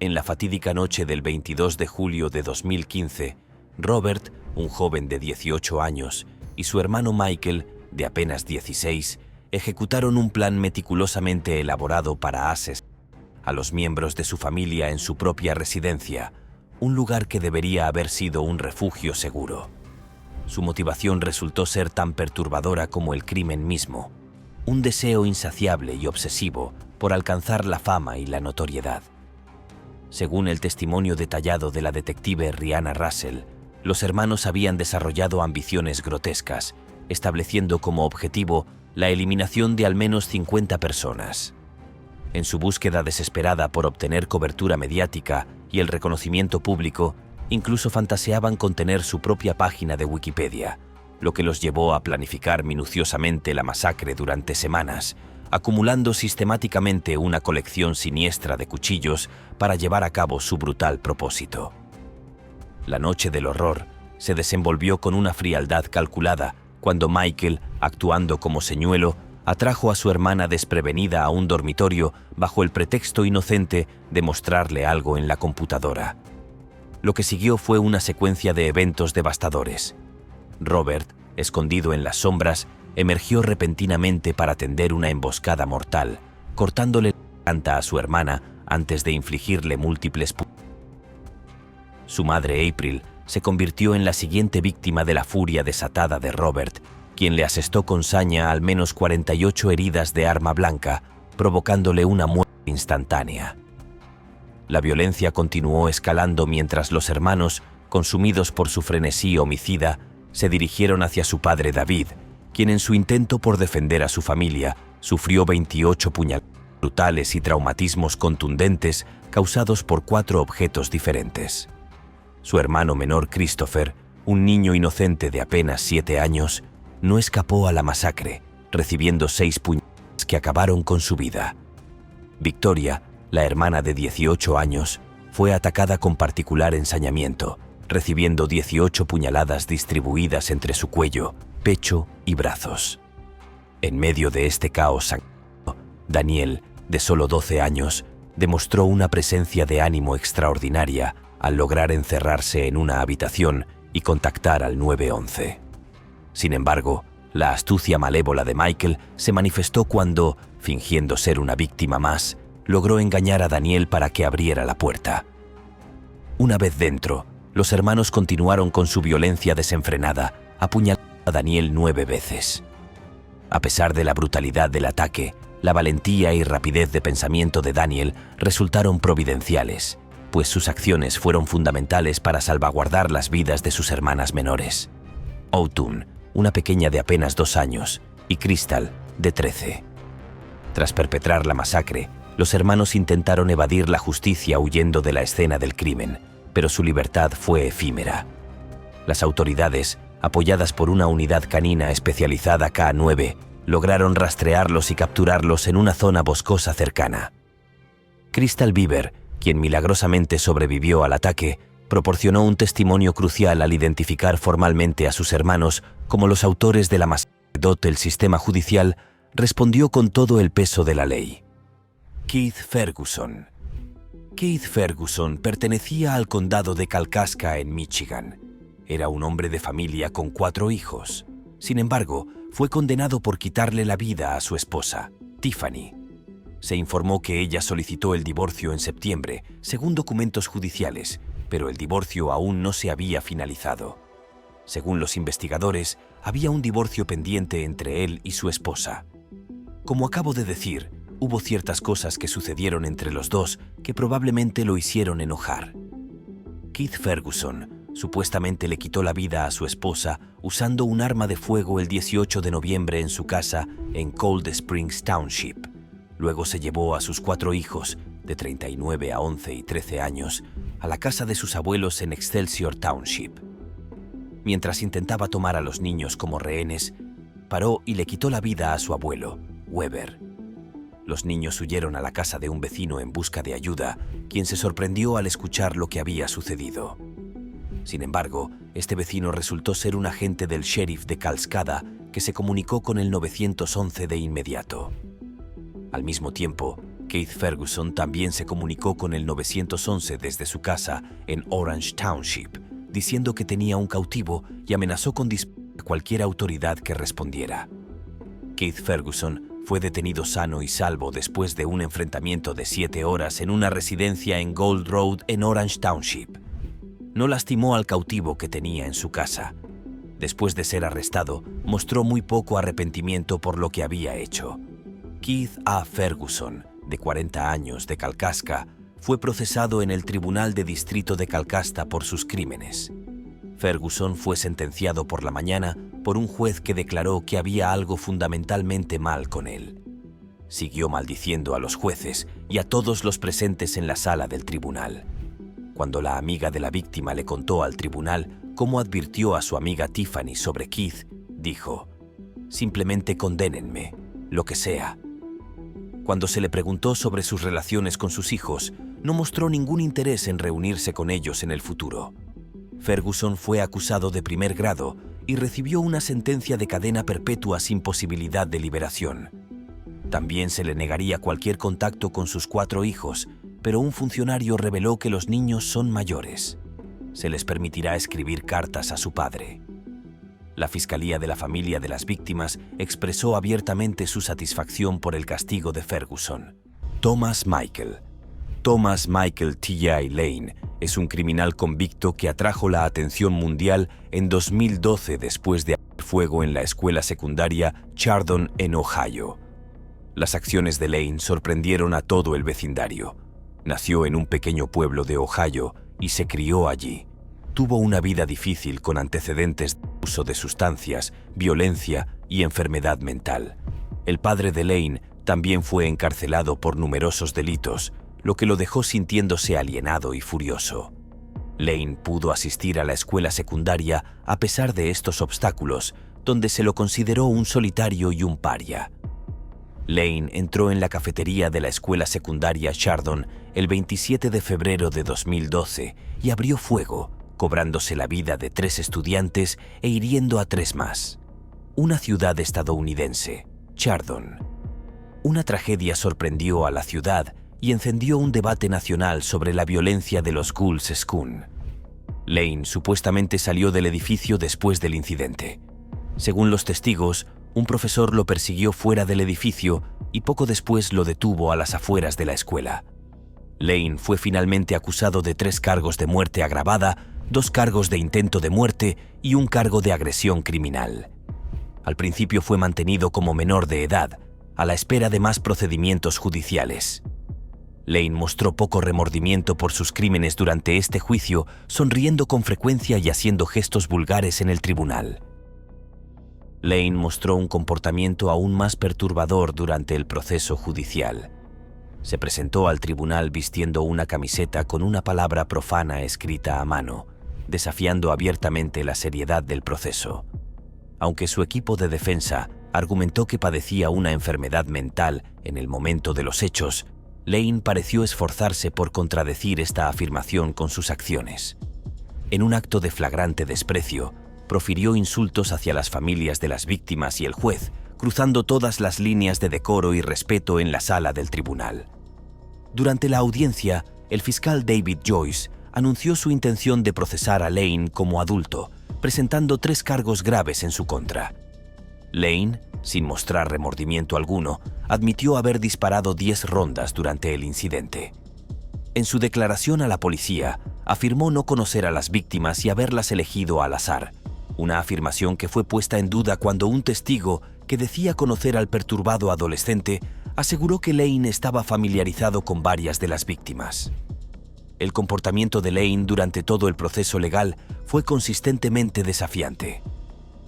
En la fatídica noche del 22 de julio de 2015, Robert, un joven de 18 años, y su hermano Michael, de apenas 16, ejecutaron un plan meticulosamente elaborado para asesinar a los miembros de su familia en su propia residencia, un lugar que debería haber sido un refugio seguro. Su motivación resultó ser tan perturbadora como el crimen mismo, un deseo insaciable y obsesivo por alcanzar la fama y la notoriedad. Según el testimonio detallado de la detective Rihanna Russell, los hermanos habían desarrollado ambiciones grotescas, estableciendo como objetivo la eliminación de al menos 50 personas. En su búsqueda desesperada por obtener cobertura mediática y el reconocimiento público, incluso fantaseaban con tener su propia página de Wikipedia, lo que los llevó a planificar minuciosamente la masacre durante semanas, acumulando sistemáticamente una colección siniestra de cuchillos para llevar a cabo su brutal propósito. La noche del horror se desenvolvió con una frialdad calculada cuando Michael, actuando como señuelo, atrajo a su hermana desprevenida a un dormitorio bajo el pretexto inocente de mostrarle algo en la computadora. Lo que siguió fue una secuencia de eventos devastadores. Robert, escondido en las sombras, emergió repentinamente para tender una emboscada mortal, cortándole la garganta a su hermana antes de infligirle múltiples puñaladas. Su madre April se convirtió en la siguiente víctima de la furia desatada de Robert, quien le asestó con saña al menos 48 heridas de arma blanca, provocándole una muerte instantánea. La violencia continuó escalando mientras los hermanos, consumidos por su frenesí homicida, se dirigieron hacia su padre David, quien en su intento por defender a su familia sufrió 28 puñaladas brutales y traumatismos contundentes causados por 4 objetos diferentes. Su hermano menor Christopher, un niño inocente de apenas 7 años, no escapó a la masacre, recibiendo 6 puñaladas que acabaron con su vida. Victoria, la hermana de 18 años, fue atacada con particular ensañamiento, recibiendo 18 puñaladas distribuidas entre su cuello, pecho y brazos. En medio de este caos sangriento, Daniel, de solo 12 años, demostró una presencia de ánimo extraordinaria al lograr encerrarse en una habitación y contactar al 911. Sin embargo, la astucia malévola de Michael se manifestó cuando, fingiendo ser una víctima más, logró engañar a Daniel para que abriera la puerta. Una vez dentro, los hermanos continuaron con su violencia desenfrenada, apuñalando a Daniel 9 veces. A pesar de la brutalidad del ataque, la valentía y rapidez de pensamiento de Daniel resultaron providenciales, pues sus acciones fueron fundamentales para salvaguardar las vidas de sus hermanas menores. Autumn, una pequeña de apenas 2 años, y Crystal, de 13. Tras perpetrar la masacre, los hermanos intentaron evadir la justicia huyendo de la escena del crimen, pero su libertad fue efímera. Las autoridades, apoyadas por una unidad canina especializada K9, Lograron rastrearlos y capturarlos en una zona boscosa cercana. Crystal Bieber, quien milagrosamente sobrevivió al ataque, proporcionó un testimonio crucial al identificar formalmente a sus hermanos como los autores de la masacre. El sistema judicial respondió con todo el peso de la ley. Keith Ferguson. Keith Ferguson pertenecía al condado de Kalkaska, en Michigan. Era un hombre de familia con 4 hijos. Sin embargo, fue condenado por quitarle la vida a su esposa, Tiffany. Se informó que ella solicitó el divorcio en septiembre, según documentos judiciales, pero el divorcio aún no se había finalizado. Según los investigadores, había un divorcio pendiente entre él y su esposa. Como acabo de decir, hubo ciertas cosas que sucedieron entre los dos que probablemente lo hicieron enojar. Keith Ferguson supuestamente le quitó la vida a su esposa usando un arma de fuego el 18 de noviembre en su casa en Cold Springs Township. Luego se llevó a sus 4 hijos, de 39 a 11 y 13 años, a la casa de sus abuelos en Excelsior Township. Mientras intentaba tomar a los niños como rehenes, paró y le quitó la vida a su abuelo, Weber. Los niños huyeron a la casa de un vecino en busca de ayuda, quien se sorprendió al escuchar lo que había sucedido. Sin embargo, este vecino resultó ser un agente del sheriff de Calcada que se comunicó con el 911 de inmediato. Al mismo tiempo, Keith Ferguson también se comunicó con el 911 desde su casa en Orange Township, diciendo que tenía un cautivo y amenazó con disparar a cualquier autoridad que respondiera. Keith Ferguson fue detenido sano y salvo después de un enfrentamiento de 7 horas en una residencia en Gold Road en Orange Township. No lastimó al cautivo que tenía en su casa. Después de ser arrestado, mostró muy poco arrepentimiento por lo que había hecho. Keith A. Ferguson, de 40 años, de Kalkaska, fue procesado en el Tribunal de Distrito de Calcasta por sus crímenes. Ferguson fue sentenciado por la mañana por un juez que declaró que había algo fundamentalmente mal con él. Siguió maldiciendo a los jueces y a todos los presentes en la sala del tribunal. Cuando la amiga de la víctima le contó al tribunal cómo advirtió a su amiga Tiffany sobre Keith, dijo: «Simplemente condénenme, lo que sea». Cuando se le preguntó sobre sus relaciones con sus hijos, no mostró ningún interés en reunirse con ellos en el futuro. Ferguson fue acusado de primer grado y recibió una sentencia de cadena perpetua sin posibilidad de liberación. También se le negaría cualquier contacto con sus 4 hijos, pero un funcionario reveló que los niños son mayores. Se les permitirá escribir cartas a su padre. La Fiscalía de la familia de las víctimas expresó abiertamente su satisfacción por el castigo de Ferguson. Thomas Michael. Thomas Michael T.J. Lane es un criminal convicto que atrajo la atención mundial en 2012 después de abrir fuego en la escuela secundaria Chardon en Ohio. Las acciones de Lane sorprendieron a todo el vecindario. Nació en un pequeño pueblo de Ohio y se crió allí. Tuvo una vida difícil con antecedentes de uso de sustancias, violencia y enfermedad mental. El padre de Lane también fue encarcelado por numerosos delitos, lo que lo dejó sintiéndose alienado y furioso. Lane pudo asistir a la escuela secundaria a pesar de estos obstáculos, donde se lo consideró un solitario y un paria. Lane entró en la cafetería de la escuela secundaria Chardon el 27 de febrero de 2012 y abrió fuego, cobrándose la vida de 3 estudiantes e hiriendo a 3 más. Una ciudad estadounidense, Chardon. Una tragedia sorprendió a la ciudad y encendió un debate nacional sobre la violencia de los Ghouls School. Lane supuestamente salió del edificio después del incidente. Según los testigos, un profesor lo persiguió fuera del edificio y poco después lo detuvo a las afueras de la escuela. Lane fue finalmente acusado de 3 cargos de muerte agravada, 2 cargos de intento de muerte y 1 cargo de agresión criminal. Al principio fue mantenido como menor de edad, a la espera de más procedimientos judiciales. Lane mostró poco remordimiento por sus crímenes durante este juicio, sonriendo con frecuencia y haciendo gestos vulgares en el tribunal. Lane mostró un comportamiento aún más perturbador durante el proceso judicial. Se presentó al tribunal vistiendo una camiseta con una palabra profana escrita a mano, desafiando abiertamente la seriedad del proceso. Aunque su equipo de defensa argumentó que padecía una enfermedad mental en el momento de los hechos, Lane pareció esforzarse por contradecir esta afirmación con sus acciones. En un acto de flagrante desprecio, profirió insultos hacia las familias de las víctimas y el juez, cruzando todas las líneas de decoro y respeto en la sala del tribunal. Durante la audiencia, el fiscal David Joyce anunció su intención de procesar a Lane como adulto, presentando 3 cargos graves en su contra. Lane, sin mostrar remordimiento alguno, admitió haber disparado 10 rondas durante el incidente. En su declaración a la policía, afirmó no conocer a las víctimas y haberlas elegido al azar, una afirmación que fue puesta en duda cuando un testigo que decía conocer al perturbado adolescente aseguró que Lane estaba familiarizado con varias de las víctimas. El comportamiento de Lane durante todo el proceso legal fue consistentemente desafiante.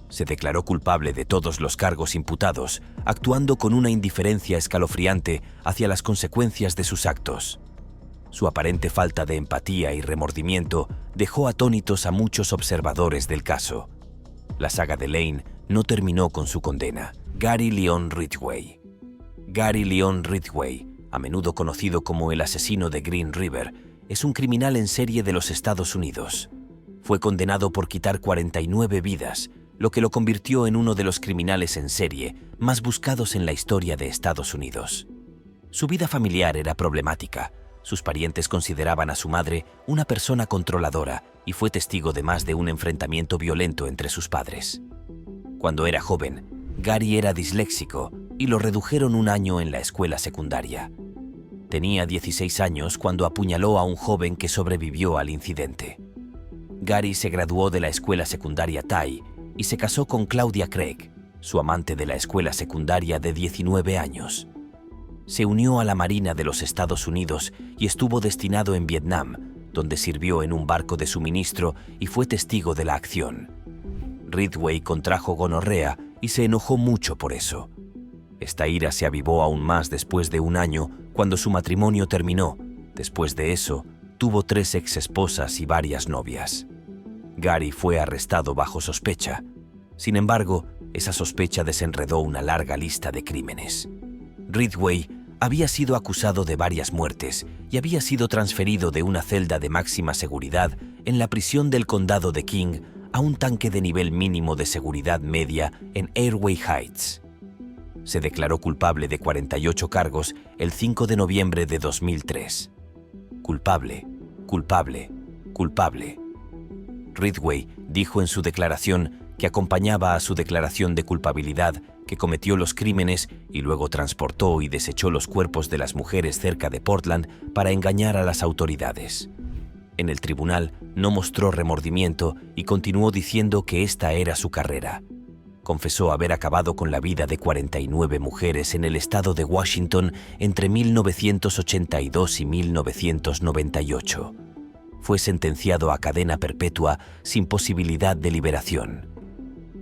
Se declaró culpable de todos los cargos imputados, actuando con una indiferencia escalofriante hacia las consecuencias de sus actos. Su aparente falta de empatía y remordimiento dejó atónitos a muchos observadores del caso. La saga de Lane no terminó con su condena. Gary Leon Ridgway. Gary Leon Ridgway, a menudo conocido como el asesino de Green River, es un criminal en serie de los Estados Unidos. Fue condenado por quitar 49 vidas, lo que lo convirtió en uno de los criminales en serie más buscados en la historia de Estados Unidos. Su vida familiar era problemática. Sus parientes consideraban a su madre una persona controladora y fue testigo de más de un enfrentamiento violento entre sus padres. Cuando era joven, Gary era disléxico y lo redujeron un año en la escuela secundaria. Tenía 16 años cuando apuñaló a un joven que sobrevivió al incidente. Gary se graduó de la escuela secundaria Ty y se casó con Claudia Craig, su amante de la escuela secundaria de 19 años. Se unió a la Marina de los Estados Unidos y estuvo destinado en Vietnam, donde sirvió en un barco de suministro y fue testigo de la acción. Ridgway contrajo gonorrea y se enojó mucho por eso. Esta ira se avivó aún más después de un año, cuando su matrimonio terminó. Después de eso, tuvo 3 exesposas y varias novias. Gary fue arrestado bajo sospecha. Sin embargo, esa sospecha desenredó una larga lista de crímenes. Ridgway había sido acusado de varias muertes y había sido transferido de una celda de máxima seguridad en la prisión del condado de King a un tanque de nivel mínimo de seguridad media en Airway Heights. Se declaró culpable de 48 cargos el 5 de noviembre de 2003. Culpable, culpable, culpable. Ridgway dijo en su declaración que acompañaba a su declaración de culpabilidad que cometió los crímenes y luego transportó y desechó los cuerpos de las mujeres cerca de Portland para engañar a las autoridades. En el tribunal no mostró remordimiento y continuó diciendo que esta era su carrera. Confesó haber acabado con la vida de 49 mujeres en el estado de Washington entre 1982 y 1998. Fue sentenciado a cadena perpetua sin posibilidad de liberación.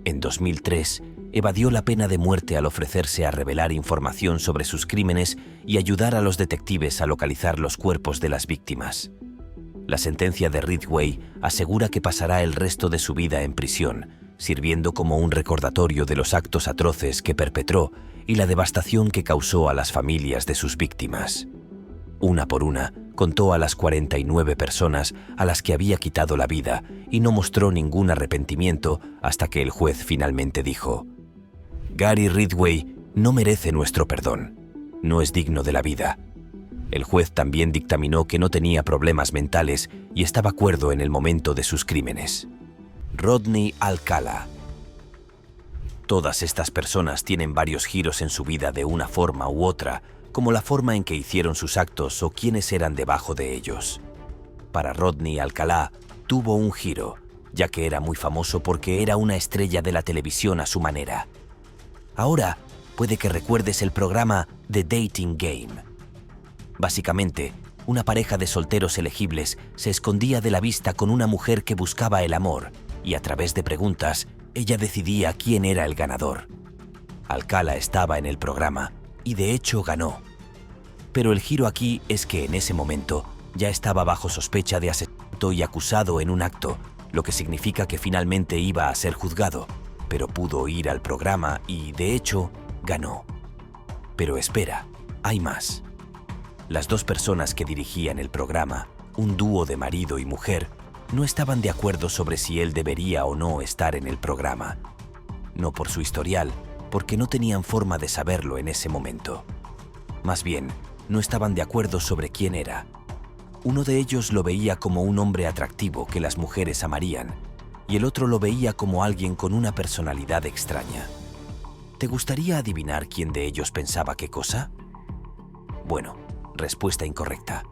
En 2003, evadió la pena de muerte al ofrecerse a revelar información sobre sus crímenes y ayudar a los detectives a localizar los cuerpos de las víctimas. La sentencia de Ridgway asegura que pasará el resto de su vida en prisión, sirviendo como un recordatorio de los actos atroces que perpetró y la devastación que causó a las familias de sus víctimas. Una por una, contó a las 49 personas a las que había quitado la vida y no mostró ningún arrepentimiento hasta que el juez finalmente dijo: Gary Ridgway no merece nuestro perdón. No es digno de la vida. El juez también dictaminó que no tenía problemas mentales y estaba cuerdo en el momento de sus crímenes. Rodney Alcala. Todas estas personas tienen varios giros en su vida de una forma u otra, como la forma en que hicieron sus actos o quiénes eran debajo de ellos. Para Rodney Alcala, tuvo un giro, ya que era muy famoso porque era una estrella de la televisión a su manera. Ahora, puede que recuerdes el programa The Dating Game. Básicamente, una pareja de solteros elegibles se escondía de la vista con una mujer que buscaba el amor, y a través de preguntas, ella decidía quién era el ganador. Alcala estaba en el programa, y de hecho ganó. Pero el giro aquí es que en ese momento ya estaba bajo sospecha de asesinato y acusado en un acto, lo que significa que finalmente iba a ser juzgado, pero pudo ir al programa y, de hecho, ganó. Pero espera, hay más. Las dos personas que dirigían el programa, un dúo de marido y mujer, no estaban de acuerdo sobre si él debería o no estar en el programa. No por su historial, porque no tenían forma de saberlo en ese momento. Más bien, no estaban de acuerdo sobre quién era. Uno de ellos lo veía como un hombre atractivo que las mujeres amarían, y el otro lo veía como alguien con una personalidad extraña. ¿Te gustaría adivinar quién de ellos pensaba qué cosa? Bueno, respuesta incorrecta.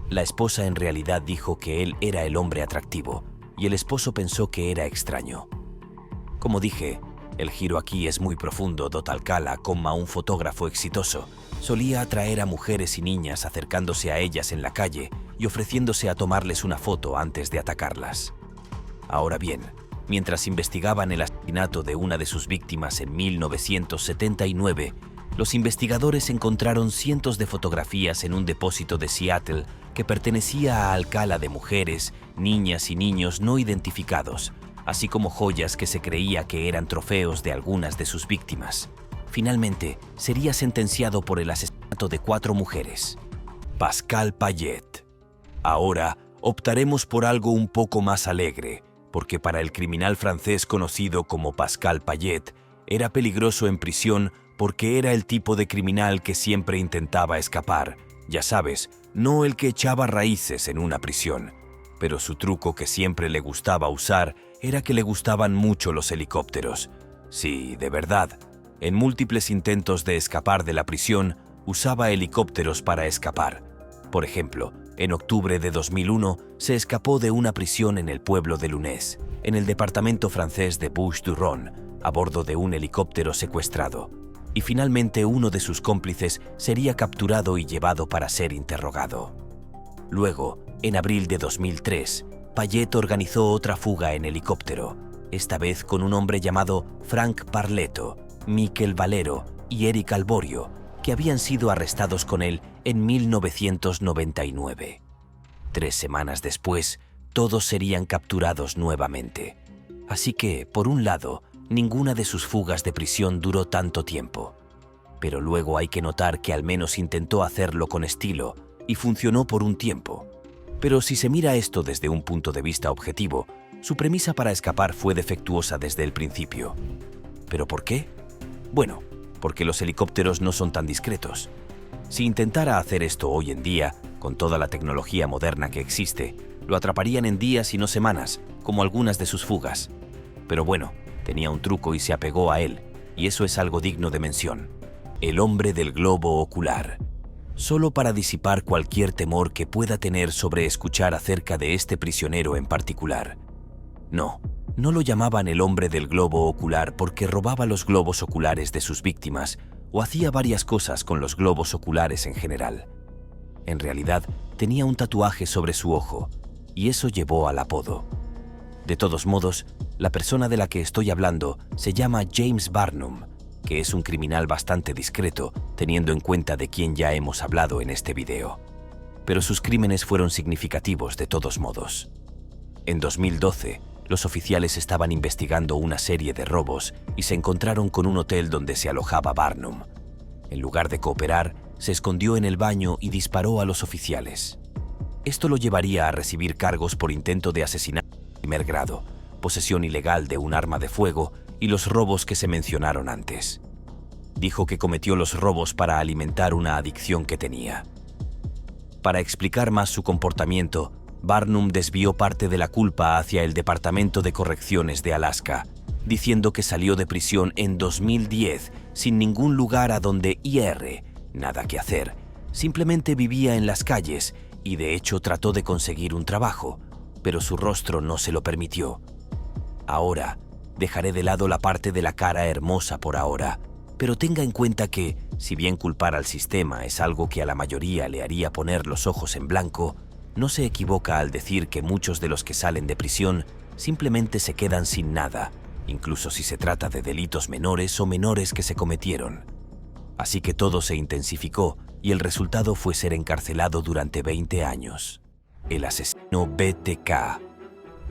La esposa en realidad dijo que él era el hombre atractivo, y el esposo pensó que era extraño. Como dije, el giro aquí es muy profundo. Alcala, un fotógrafo exitoso, solía atraer a mujeres y niñas acercándose a ellas en la calle y ofreciéndose a tomarles una foto antes de atacarlas. Ahora bien, mientras investigaban el asesinato de una de sus víctimas en 1979, los investigadores encontraron cientos de fotografías en un depósito de Seattle que pertenecía a Alcala de mujeres, niñas y niños no identificados, así como joyas que se creía que eran trofeos de algunas de sus víctimas. Finalmente, sería sentenciado por el asesinato de 4 mujeres. Pascal Payet. Ahora, optaremos por algo un poco más alegre, porque para el criminal francés conocido como Pascal Payet, era peligroso en prisión porque era el tipo de criminal que siempre intentaba escapar. Ya sabes, no el que echaba raíces en una prisión. Pero su truco que siempre le gustaba usar era que le gustaban mucho los helicópteros. Sí, de verdad. En múltiples intentos de escapar de la prisión, usaba helicópteros para escapar. Por ejemplo, en octubre de 2001, se escapó de una prisión en el pueblo de Lunés, en el departamento francés de Bouches-du-Rhône, a bordo de un helicóptero secuestrado. Y finalmente uno de sus cómplices sería capturado y llevado para ser interrogado. Luego, en abril de 2003, Payet organizó otra fuga en helicóptero, esta vez con un hombre llamado Frank Parletto, Miquel Valero y Eric Alborio, que habían sido arrestados con él en 1999. 3 semanas después, todos serían capturados nuevamente. Así que, por un lado, ninguna de sus fugas de prisión duró tanto tiempo. Pero luego hay que notar que al menos intentó hacerlo con estilo y funcionó por un tiempo. Pero si se mira esto desde un punto de vista objetivo, su premisa para escapar fue defectuosa desde el principio. ¿Pero por qué? Bueno, porque los helicópteros no son tan discretos. Si intentara hacer esto hoy en día, con toda la tecnología moderna que existe, lo atraparían en días y no semanas, como algunas de sus fugas. Pero bueno, tenía un truco y se apegó a él, y eso es algo digno de mención. El hombre del globo ocular. Solo para disipar cualquier temor que pueda tener sobre escuchar acerca de este prisionero en particular. No lo llamaban el hombre del globo ocular porque robaba los globos oculares de sus víctimas o hacía varias cosas con los globos oculares en general. En realidad, tenía un tatuaje sobre su ojo, y eso llevó al apodo. De todos modos, la persona de la que estoy hablando se llama James Barnum, que es un criminal bastante discreto, teniendo en cuenta de quién ya hemos hablado en este video. Pero sus crímenes fueron significativos de todos modos. En 2012, los oficiales estaban investigando una serie de robos y se encontraron con un hotel donde se alojaba Barnum. En lugar de cooperar, se escondió en el baño y disparó a los oficiales. Esto lo llevaría a recibir cargos por intento de asesinato de primer grado, posesión ilegal de un arma de fuego y los robos que se mencionaron antes. Dijo que cometió los robos para alimentar una adicción que tenía. Para explicar más su comportamiento, Barnum desvió parte de la culpa hacia el Departamento de Correcciones de Alaska, diciendo que salió de prisión en 2010 sin ningún lugar a donde ir, nada que hacer. Simplemente vivía en las calles y de hecho trató de conseguir un trabajo, pero su rostro no se lo permitió. Ahora, dejaré de lado la parte de la cara hermosa por ahora, pero tenga en cuenta que, si bien culpar al sistema es algo que a la mayoría le haría poner los ojos en blanco, no se equivoca al decir que muchos de los que salen de prisión simplemente se quedan sin nada, incluso si se trata de delitos menores o menores que se cometieron. Así que todo se intensificó y el resultado fue ser encarcelado durante 20 años. El asesino BTK.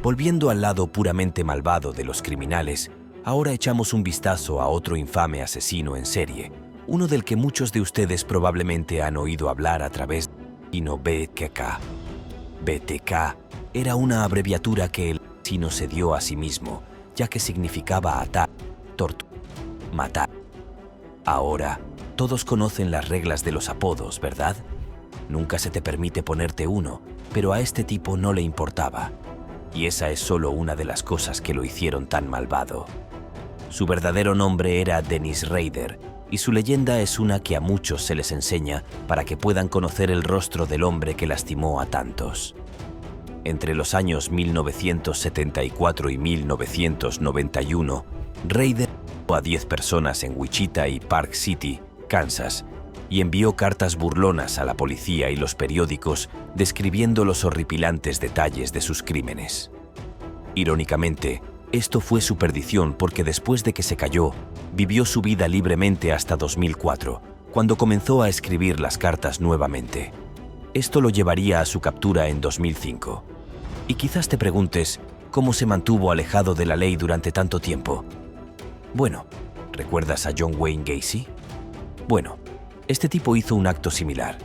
Volviendo al lado puramente malvado de los criminales, Ahora echamos un vistazo a otro infame asesino en serie, uno del que muchos de ustedes probablemente han oído hablar a través de BTK. BTK era una abreviatura que el asesino se dio a sí mismo, ya que significaba atar, torturar, matar. Ahora, todos conocen las reglas de los apodos, ¿verdad? Nunca se te permite ponerte uno, pero a este tipo no le importaba. Y esa es solo una de las cosas que lo hicieron tan malvado. Su verdadero nombre era Dennis Rader, y su leyenda es una que a muchos se les enseña para que puedan conocer el rostro del hombre que lastimó a tantos. Entre los años 1974 y 1991, Rader mató a 10 personas en Wichita y Park City, Kansas, y envió cartas burlonas a la policía y los periódicos describiendo los horripilantes detalles de sus crímenes. Irónicamente, esto fue su perdición porque después de que se cayó, vivió su vida libremente hasta 2004, cuando comenzó a escribir las cartas nuevamente. Esto lo llevaría a su captura en 2005. Y quizás te preguntes, ¿cómo se mantuvo alejado de la ley durante tanto tiempo? Bueno, ¿recuerdas a John Wayne Gacy? Bueno, este tipo hizo un acto similar.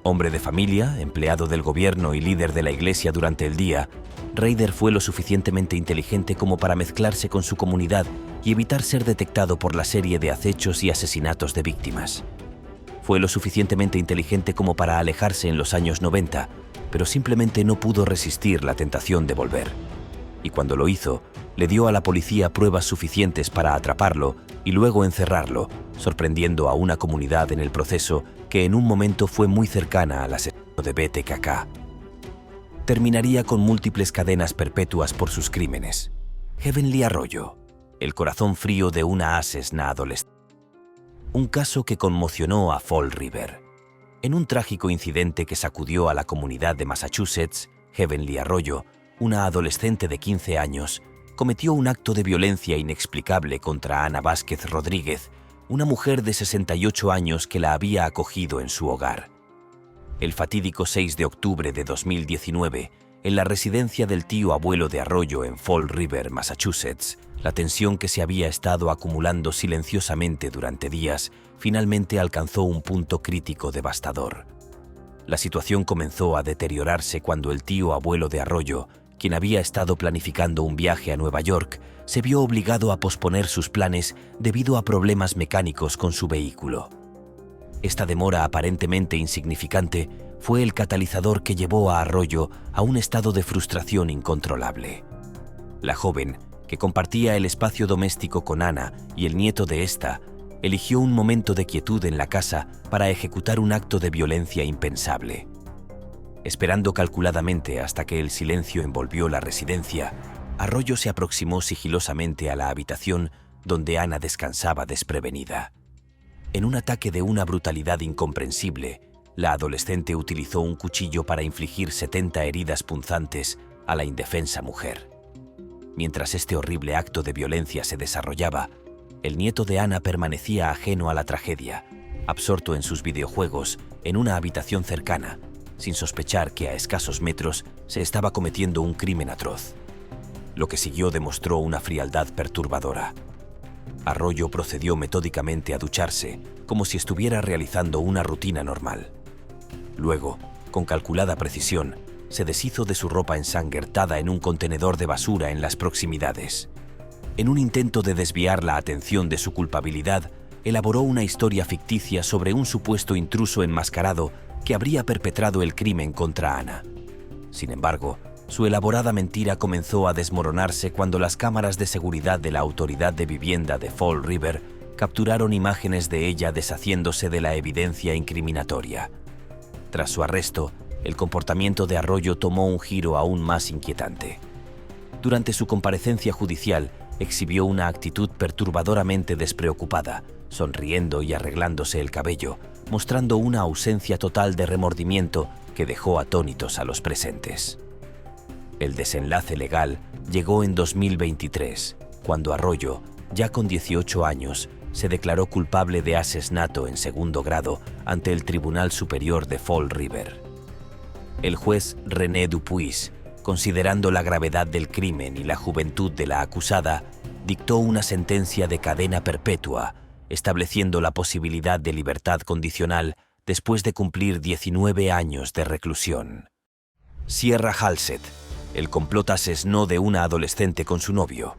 Hombre de familia, empleado del gobierno y líder de la iglesia durante el día, Rader fue lo suficientemente inteligente como para mezclarse con su comunidad y evitar ser detectado por la serie de acechos y asesinatos de víctimas. Fue lo suficientemente inteligente como para alejarse en los años 90, pero simplemente no pudo resistir la tentación de volver. Y cuando lo hizo, le dio a la policía pruebas suficientes para atraparlo y luego encerrarlo, sorprendiendo a una comunidad en el proceso que en un momento fue muy cercana al asesino de BTK. Terminaría con múltiples cadenas perpetuas por sus crímenes. Heavenly Arroyo, el corazón frío de una asesina adolescente. Un caso que conmocionó a Fall River. En un trágico incidente que sacudió a la comunidad de Massachusetts, Heavenly Arroyo, una adolescente de 15 años, cometió un acto de violencia inexplicable contra Ana Vázquez Rodríguez, una mujer de 68 años que la había acogido en su hogar. El fatídico 6 de octubre de 2019, en la residencia del tío abuelo de Arroyo en Fall River, Massachusetts, la tensión que se había estado acumulando silenciosamente durante días finalmente alcanzó un punto crítico devastador. La situación comenzó a deteriorarse cuando el tío abuelo de Arroyo, quien había estado planificando un viaje a Nueva York, se vio obligado a posponer sus planes debido a problemas mecánicos con su vehículo. Esta demora aparentemente insignificante fue el catalizador que llevó a Arroyo a un estado de frustración incontrolable. La joven, que compartía el espacio doméstico con Ana y el nieto de esta, eligió un momento de quietud en la casa para ejecutar un acto de violencia impensable. Esperando calculadamente hasta que el silencio envolvió la residencia, Arroyo se aproximó sigilosamente a la habitación donde Ana descansaba desprevenida. En un ataque de una brutalidad incomprensible, la adolescente utilizó un cuchillo para infligir 70 heridas punzantes a la indefensa mujer. Mientras este horrible acto de violencia se desarrollaba, el nieto de Ana permanecía ajeno a la tragedia, absorto en sus videojuegos en una habitación cercana, sin sospechar que a escasos metros se estaba cometiendo un crimen atroz. Lo que siguió demostró una frialdad perturbadora. Arroyo procedió metódicamente a ducharse, como si estuviera realizando una rutina normal. Luego, con calculada precisión, se deshizo de su ropa ensangrentada en un contenedor de basura en las proximidades. En un intento de desviar la atención de su culpabilidad, elaboró una historia ficticia sobre un supuesto intruso enmascarado que habría perpetrado el crimen contra Ana. Sin embargo, su elaborada mentira comenzó a desmoronarse cuando las cámaras de seguridad de la Autoridad de Vivienda de Fall River capturaron imágenes de ella deshaciéndose de la evidencia incriminatoria. Tras su arresto, el comportamiento de Arroyo tomó un giro aún más inquietante. Durante su comparecencia judicial, exhibió una actitud perturbadoramente despreocupada, sonriendo y arreglándose el cabello, mostrando una ausencia total de remordimiento que dejó atónitos a los presentes. El desenlace legal llegó en 2023, cuando Arroyo, ya con 18 años, se declaró culpable de asesinato en segundo grado ante el Tribunal Superior de Fall River. El juez René Dupuis, considerando la gravedad del crimen y la juventud de la acusada, dictó una sentencia de cadena perpetua, estableciendo la posibilidad de libertad condicional después de cumplir 19 años de reclusión. Sierra Halsted. El complot asesinó de una adolescente con su novio.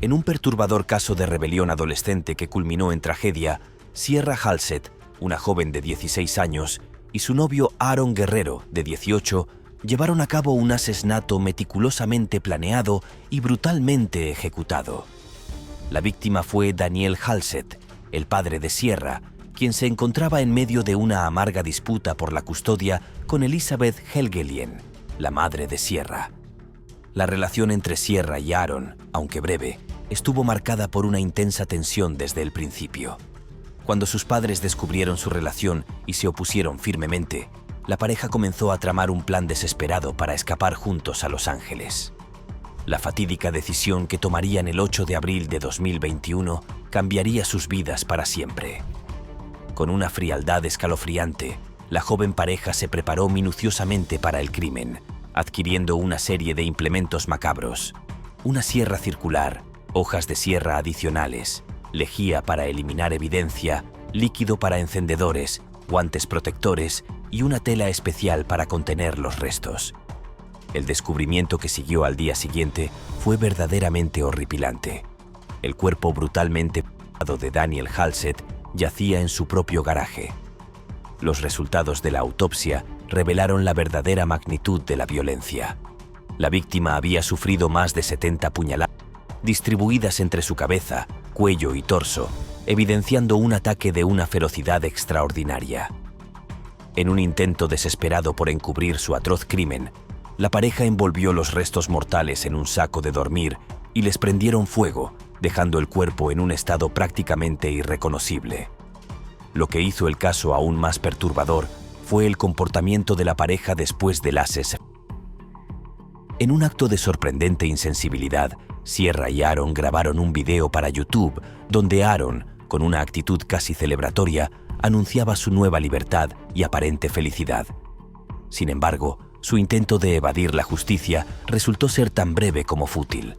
En un perturbador caso de rebelión adolescente que culminó en tragedia, Sierra Halsted, una joven de 16 años, y su novio Aaron Guerrero, de 18, llevaron a cabo un asesinato meticulosamente planeado y brutalmente ejecutado. La víctima fue Daniel Halsted, el padre de Sierra, quien se encontraba en medio de una amarga disputa por la custodia con Elizabeth Helgelien, la madre de Sierra. La relación entre Sierra y Aaron, aunque breve, estuvo marcada por una intensa tensión desde el principio. Cuando sus padres descubrieron su relación y se opusieron firmemente, la pareja comenzó a tramar un plan desesperado para escapar juntos a Los Ángeles. La fatídica decisión que tomarían el 8 de abril de 2021 cambiaría sus vidas para siempre. Con una frialdad escalofriante, la joven pareja se preparó minuciosamente para el crimen, adquiriendo una serie de implementos macabros: una sierra circular, hojas de sierra adicionales, lejía para eliminar evidencia, líquido para encendedores, guantes protectores y una tela especial para contener los restos. El descubrimiento que siguió al día siguiente fue verdaderamente horripilante. El cuerpo brutalmente mutilado de Daniel Halsted yacía en su propio garaje. Los resultados de la autopsia revelaron la verdadera magnitud de la violencia. La víctima había sufrido más de 70 puñaladas distribuidas entre su cabeza, cuello y torso, evidenciando un ataque de una ferocidad extraordinaria. En un intento desesperado por encubrir su atroz crimen, la pareja envolvió los restos mortales en un saco de dormir y les prendieron fuego, dejando el cuerpo en un estado prácticamente irreconocible. Lo que hizo el caso aún más perturbador fue el comportamiento de la pareja después del asesinato. En un acto de sorprendente insensibilidad, Sierra y Aaron grabaron un video para YouTube donde Aaron, con una actitud casi celebratoria, anunciaba su nueva libertad y aparente felicidad. Sin embargo, su intento de evadir la justicia resultó ser tan breve como fútil.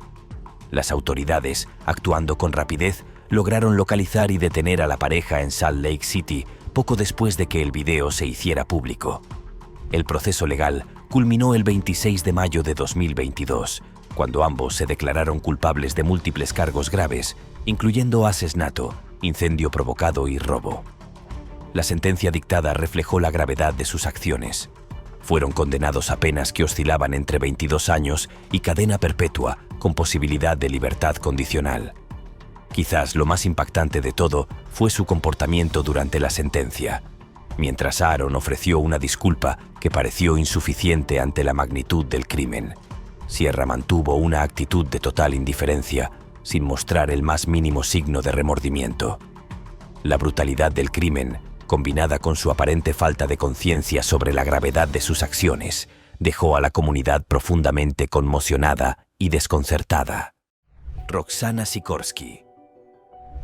Las autoridades, actuando con rapidez, lograron localizar y detener a la pareja en Salt Lake City poco después de que el video se hiciera público. El proceso legal culminó el 26 de mayo de 2022, cuando ambos se declararon culpables de múltiples cargos graves, incluyendo asesinato, incendio provocado y robo. La sentencia dictada reflejó la gravedad de sus acciones. Fueron condenados a penas que oscilaban entre 22 años y cadena perpetua, con posibilidad de libertad condicional. Quizás lo más impactante de todo fue su comportamiento durante la sentencia. Mientras Aaron ofreció una disculpa que pareció insuficiente ante la magnitud del crimen, Sierra mantuvo una actitud de total indiferencia, sin mostrar el más mínimo signo de remordimiento. La brutalidad del crimen, combinada con su aparente falta de conciencia sobre la gravedad de sus acciones, dejó a la comunidad profundamente conmocionada y desconcertada. Roxana Sikorsky.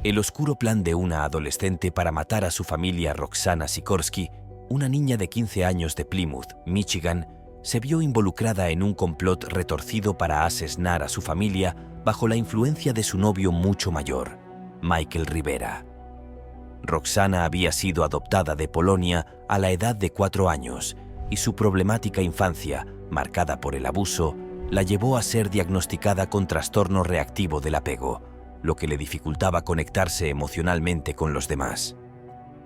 El oscuro plan de una adolescente para matar a su familia. Roxana Sikorsky, una niña de 15 años de Plymouth, Michigan, se vio involucrada en un complot retorcido para asesinar a su familia bajo la influencia de su novio mucho mayor, Michael Rivera. Roxana había sido adoptada de Polonia a la edad de 4 años y su problemática infancia, marcada por el abuso, la llevó a ser diagnosticada con trastorno reactivo del apego, lo que le dificultaba conectarse emocionalmente con los demás.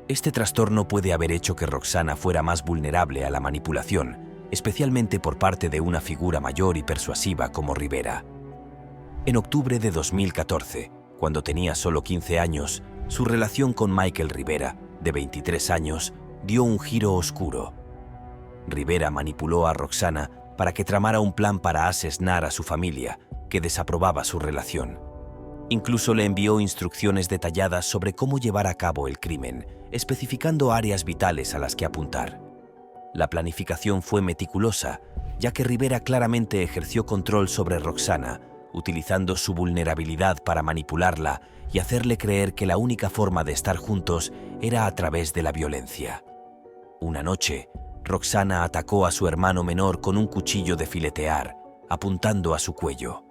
Este trastorno puede haber hecho que Roxana fuera más vulnerable a la manipulación, especialmente por parte de una figura mayor y persuasiva como Rivera. En octubre de 2014, cuando tenía solo 15 años, su relación con Michael Rivera, de 23 años, dio un giro oscuro. Rivera manipuló a Roxana para que tramara un plan para asesinar a su familia, que desaprobaba su relación. Incluso le envió instrucciones detalladas sobre cómo llevar a cabo el crimen, especificando áreas vitales a las que apuntar. La planificación fue meticulosa, ya que Rivera claramente ejerció control sobre Roxana, utilizando su vulnerabilidad para manipularla y hacerle creer que la única forma de estar juntos era a través de la violencia. Una noche, Roxana atacó a su hermano menor con un cuchillo de filetear, apuntando a su cuello.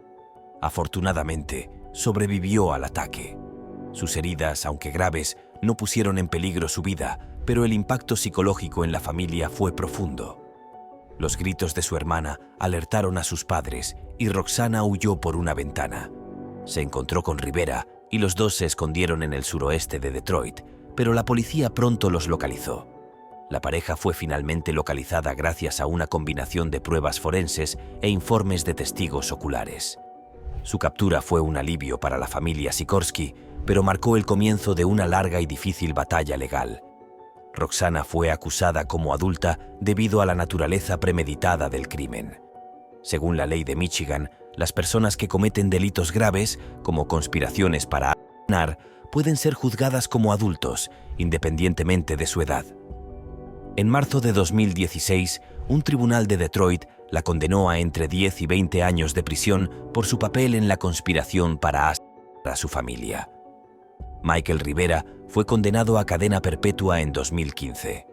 Afortunadamente, sobrevivió al ataque. Sus heridas, aunque graves, no pusieron en peligro su vida, pero el impacto psicológico en la familia fue profundo. Los gritos de su hermana alertaron a sus padres y Roxana huyó por una ventana. Se encontró con Rivera y los dos se escondieron en el suroeste de Detroit, pero la policía pronto los localizó. La pareja fue finalmente localizada gracias a una combinación de pruebas forenses e informes de testigos oculares. Su captura fue un alivio para la familia Sikorsky, pero marcó el comienzo de una larga y difícil batalla legal. Roxana fue acusada como adulta debido a la naturaleza premeditada del crimen. Según la ley de Michigan, las personas que cometen delitos graves, como conspiraciones para asesinar, pueden ser juzgadas como adultos, independientemente de su edad. En marzo de 2016, un tribunal de Detroit la condenó a entre 10 y 20 años de prisión por su papel en la conspiración para asesinar a su familia. Michael Rivera fue condenado a cadena perpetua en 2015.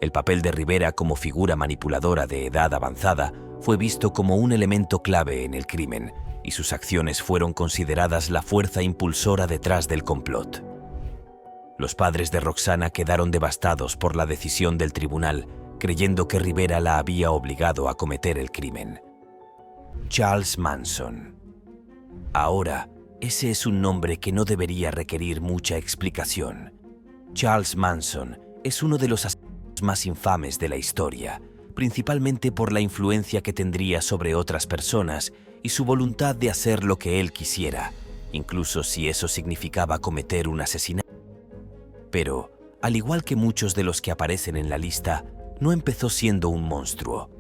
El papel de Rivera como figura manipuladora de edad avanzada fue visto como un elemento clave en el crimen, y sus acciones fueron consideradas la fuerza impulsora detrás del complot. Los padres de Roxana quedaron devastados por la decisión del tribunal, creyendo que Rivera la había obligado a cometer el crimen. Charles Manson. Ahora, ese es un nombre que no debería requerir mucha explicación. Charles Manson es uno de los asesinos más infames de la historia, principalmente por la influencia que tendría sobre otras personas y su voluntad de hacer lo que él quisiera, incluso si eso significaba cometer un asesinato. Pero, al igual que muchos de los que aparecen en la lista, no empezó siendo un monstruo.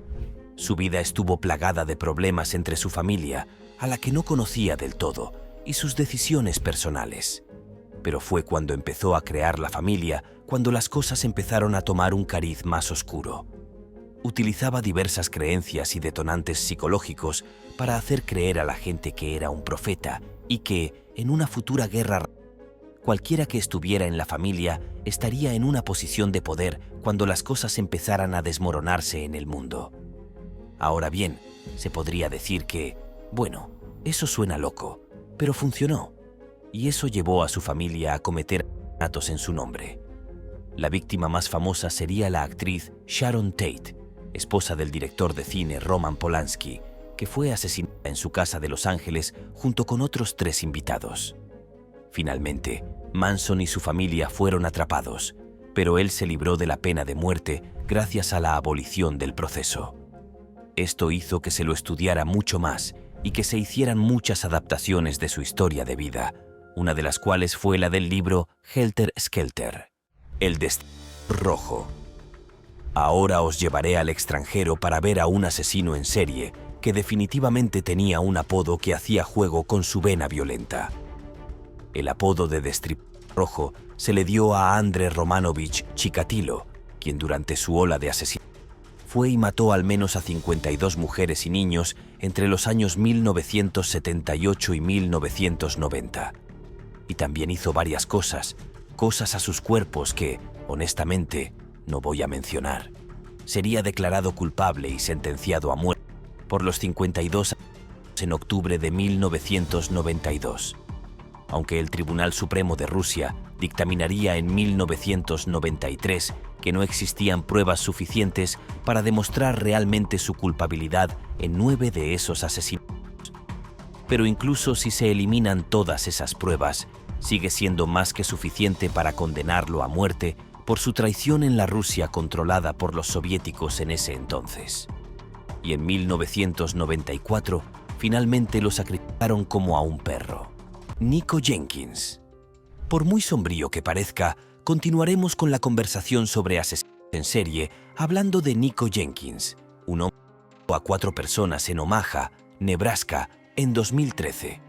Su vida estuvo plagada de problemas entre su familia, a la que no conocía del todo, y sus decisiones personales. Pero fue cuando empezó a crear la familia, cuando las cosas empezaron a tomar un cariz más oscuro. Utilizaba diversas creencias y detonantes psicológicos para hacer creer a la gente que era un profeta y que, en una futura guerra, cualquiera que estuviera en la familia estaría en una posición de poder cuando las cosas empezaran a desmoronarse en el mundo. Ahora bien, se podría decir que, bueno, eso suena loco, pero funcionó, y eso llevó a su familia a cometer asesinatos en su nombre. La víctima más famosa sería la actriz Sharon Tate, esposa del director de cine Roman Polanski, que fue asesinada en su casa de Los Ángeles junto con otros 3 invitados. Finalmente, Manson y su familia fueron atrapados, pero él se libró de la pena de muerte gracias a la abolición del proceso. Esto hizo que se lo estudiara mucho más y que se hicieran muchas adaptaciones de su historia de vida, una de las cuales fue la del libro Helter Skelter, El Destino Rojo. Ahora os llevaré al extranjero para ver a un asesino en serie que definitivamente tenía un apodo que hacía juego con su vena violenta. El apodo de Destripador Rojo se le dio a Andrei Romanovich Chikatilo, quien durante su ola de asesinatos fue y mató al menos a 52 mujeres y niños entre los años 1978 y 1990. Y también hizo varias cosas a sus cuerpos que, honestamente, no voy a mencionar. Sería declarado culpable y sentenciado a muerte por los 52 años en octubre de 1992. Aunque el Tribunal Supremo de Rusia dictaminaría en 1993 que no existían pruebas suficientes para demostrar realmente su culpabilidad en 9 de esos asesinatos. Pero incluso si se eliminan todas esas pruebas, sigue siendo más que suficiente para condenarlo a muerte por su traición en la Rusia controlada por los soviéticos en ese entonces. Y en 1994, finalmente lo sacrificaron como a un perro. Nico Jenkins. Por muy sombrío que parezca, continuaremos con la conversación sobre asesinos en serie hablando de Nico Jenkins, un hombre que mató a 4 personas en Omaha, Nebraska, en 2013.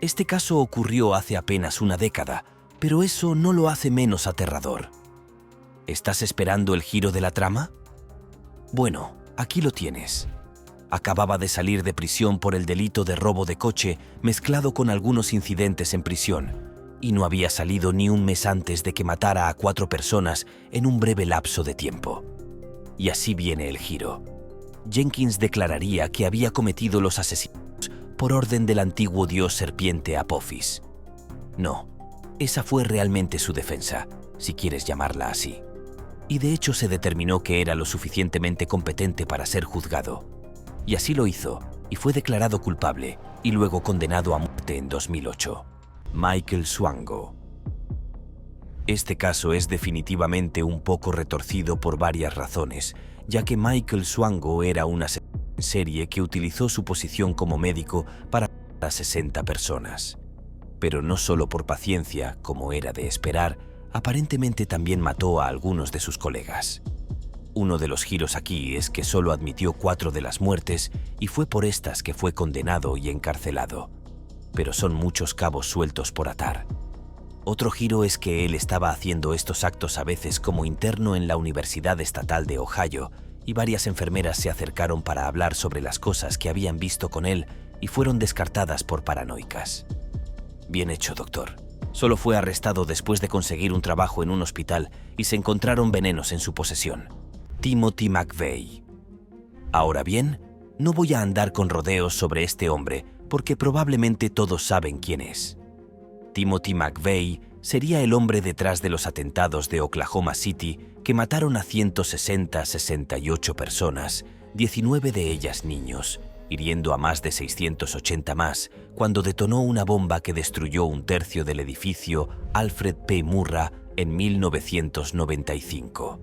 Este caso ocurrió hace apenas una década, pero eso no lo hace menos aterrador. ¿Estás esperando el giro de la trama? Bueno, aquí lo tienes. Acababa de salir de prisión por el delito de robo de coche mezclado con algunos incidentes en prisión, y no había salido ni un mes antes de que matara a 4 personas en un breve lapso de tiempo. Y así viene el giro. Jenkins declararía que había cometido los asesinatos por orden del antiguo dios serpiente Apophis. No, esa fue realmente su defensa, si quieres llamarla así. Y de hecho se determinó que era lo suficientemente competente para ser juzgado. Y así lo hizo, y fue declarado culpable, y luego condenado a muerte en 2008. Michael Swango. Este caso es definitivamente un poco retorcido por varias razones, ya que Michael Swango era un asesino en serie que utilizó su posición como médico para matar a 60 personas. Pero no solo por paciencia, como era de esperar, aparentemente también mató a algunos de sus colegas. Uno de los giros aquí es que solo admitió 4 de las muertes y fue por estas que fue condenado y encarcelado. Pero son muchos cabos sueltos por atar. Otro giro es que él estaba haciendo estos actos a veces como interno en la Universidad Estatal de Ohio, y varias enfermeras se acercaron para hablar sobre las cosas que habían visto con él y fueron descartadas por paranoicas. Bien hecho, doctor. Solo fue arrestado después de conseguir un trabajo en un hospital y se encontraron venenos en su posesión. Timothy McVeigh. Ahora bien, no voy a andar con rodeos sobre este hombre porque probablemente todos saben quién es. Timothy McVeigh sería el hombre detrás de los atentados de Oklahoma City que mataron a 168 personas, 19 de ellas niños, hiriendo a más de 680 más cuando detonó una bomba que destruyó un tercio del edificio Alfred P. Murrah en 1995.